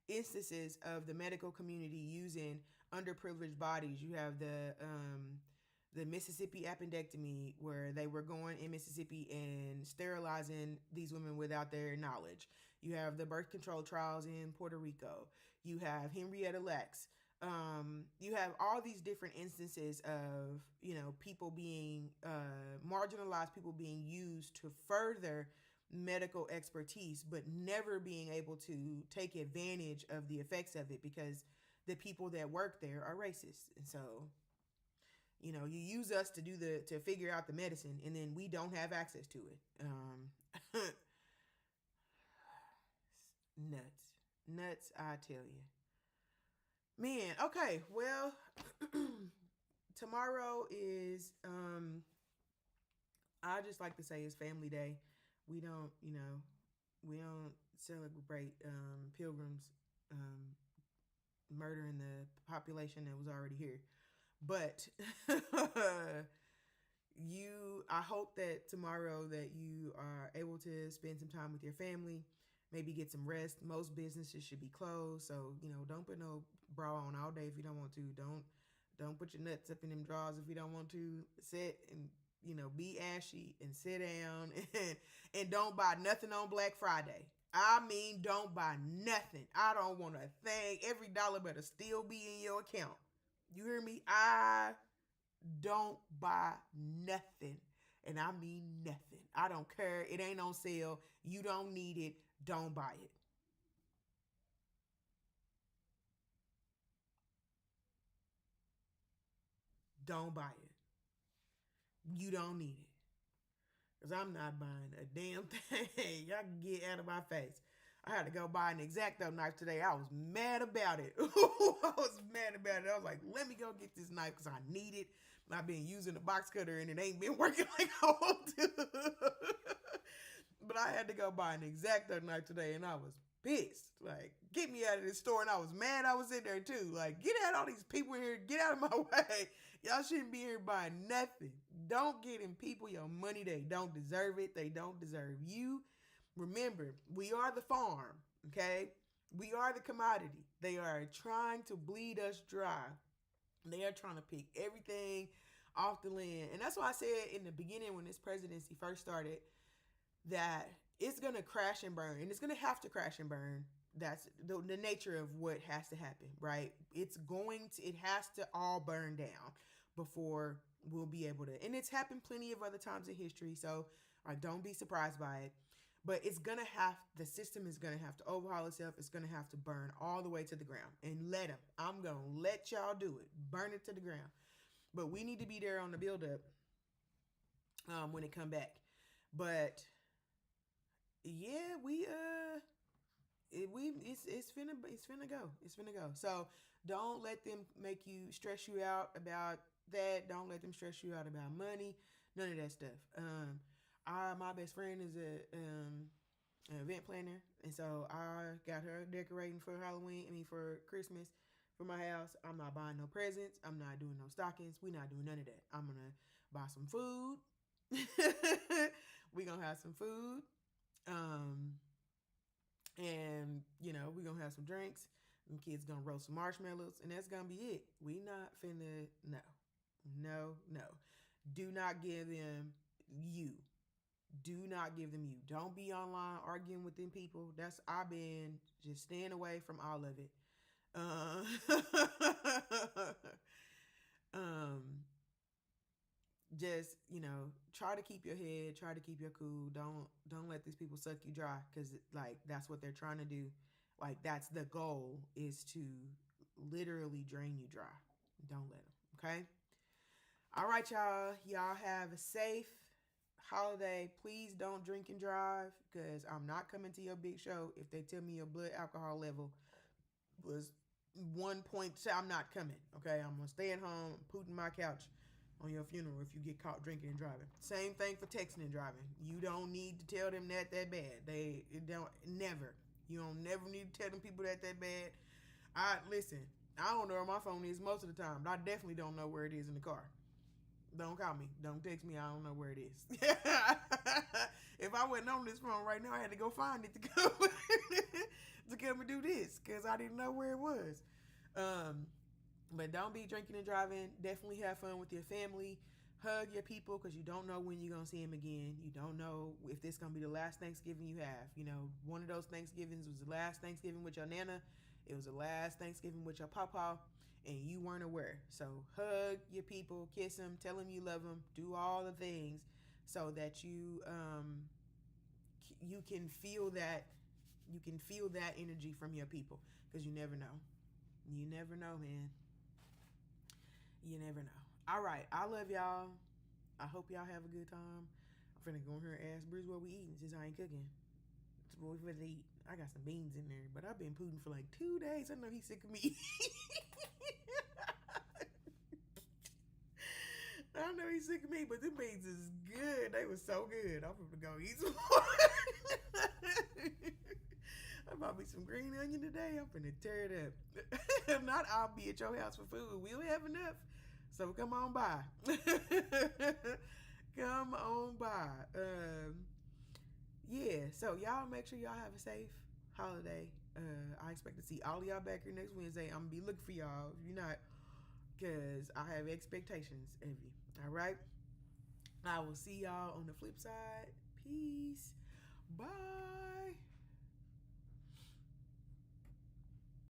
instances of the medical community using underprivileged bodies. You have the Mississippi appendectomy, where they were going in Mississippi and sterilizing these women without their knowledge. You have the birth control trials in Puerto Rico. You have Henrietta Lacks. You have all these different instances of people being marginalized, people being used to further medical expertise, but never being able to take advantage of the effects of it because the people that work there are racist. And so you use us to figure out the medicine, and then we don't have access to it. Nuts, I tell you. Man, okay, well, tomorrow is, I just like to say it's family day. We don't, we don't celebrate pilgrims murdering the population that was already here. But I hope that tomorrow that you are able to spend some time with your family, maybe get some rest. Most businesses should be closed, so don't put no bra on all day if you don't want to. Don't put your nuts up in them drawers if you don't want to. Sit and be ashy and sit down and don't buy nothing on Black Friday. I mean, don't buy nothing. I don't want a thing. Every dollar better still be in your account. You hear me? I don't buy nothing. And I mean nothing. I don't care. It ain't on sale. You don't need it. Don't buy it. don't buy it. You don't need it. Because I'm not buying a damn thing. Y'all can get out of my face. I had to go buy an X-Acto knife today. I was mad about it. I was mad about it. I was like, let me go get this knife because I need it. I've been using the box cutter and it ain't been working like I want to. But I had to go buy an X-Acto knife today and I was pissed. Like, get me out of this store. And I was mad I was in there too. Like, get out all these people in here. Get out of my way. Y'all shouldn't be here buying nothing. Don't get in people your money. They don't deserve it. They don't deserve you. Remember, we are the farm, okay? We are the commodity. They are trying to bleed us dry. They are trying to pick everything off the land. And that's why I said in the beginning when this presidency first started that it's going to crash and burn. And it's going to have to crash and burn. That's the nature of what has to happen, right? It has to all burn down before we'll be able to. And it's happened plenty of other times in history. So don't be surprised by it. But the system is going to have to overhaul itself. It's going to have to burn all the way to the ground. And I'm going to let y'all do it. Burn it to the ground. But we need to be there on the build-up when it come back. But, yeah, it's finna go. It's finna go. So don't let them stress you out about that. Don't let them stress you out about money. None of that stuff. My best friend is an event planner, and so I got her decorating for for Christmas for my house. I'm not buying no presents. I'm not doing no stockings. We're not doing none of that. I'm gonna buy some food. We're gonna have some food, and we're gonna have some drinks. Them kids gonna roast some marshmallows, and that's gonna be it. We not finna no. Do not give them you. Do not give them you. Don't be online arguing with them people. I've been just staying away from all of it. Just try to keep your head. Try to keep your cool. Don't let these people suck you dry because that's what they're trying to do. Like that's the goal is to literally drain you dry. Don't let them. Okay. All right, y'all. Y'all have a safe holiday. Please don't drink and drive because I'm not coming to your big show if they tell me your blood alcohol level was 1 point. I'm not coming. Okay, I'm gonna stay at home, putting my couch on your funeral if you get caught drinking and driving. Same thing for texting and driving. You don't need to tell them that bad. You don't never need to tell them people that bad. Listen. I don't know where my phone is most of the time, but I definitely don't know where it is in the car. Don't call me. Don't text me. I don't know where it is. If I wasn't on this phone right now, I had to go find it to come and do this because I didn't know where it was. But don't be drinking and driving. Definitely have fun with your family. Hug your people because you don't know when you're going to see them again. You don't know if this is going to be the last Thanksgiving you have. One of those Thanksgivings was the last Thanksgiving with your Nana. It was the last Thanksgiving with your Papa. And you weren't aware. So hug your people, kiss them, tell them you love them, do all the things so that you can feel that energy from your people because you never know. You never know, man. You never know. All right, I love y'all. I hope y'all have a good time. I'm finna go in here and ask Bruce what we eating since I ain't cooking. What we finna eat? I got some beans in there, but I've been pooting for like 2 days. I know he's sick of me. I know he's sick of me, but them beans is good. They were so good. I'm gonna go eat some more. I bought me some green onion today. I'm gonna tear it up. If not, I'll be at your house for food. We'll have enough. So come on by. Come on by. Yeah, so y'all make sure y'all have a safe holiday. I expect to see all of y'all back here next Wednesday. I'm gonna be looking for y'all. If you're not, because I have expectations of you. All right? I will see y'all on the flip side. Peace.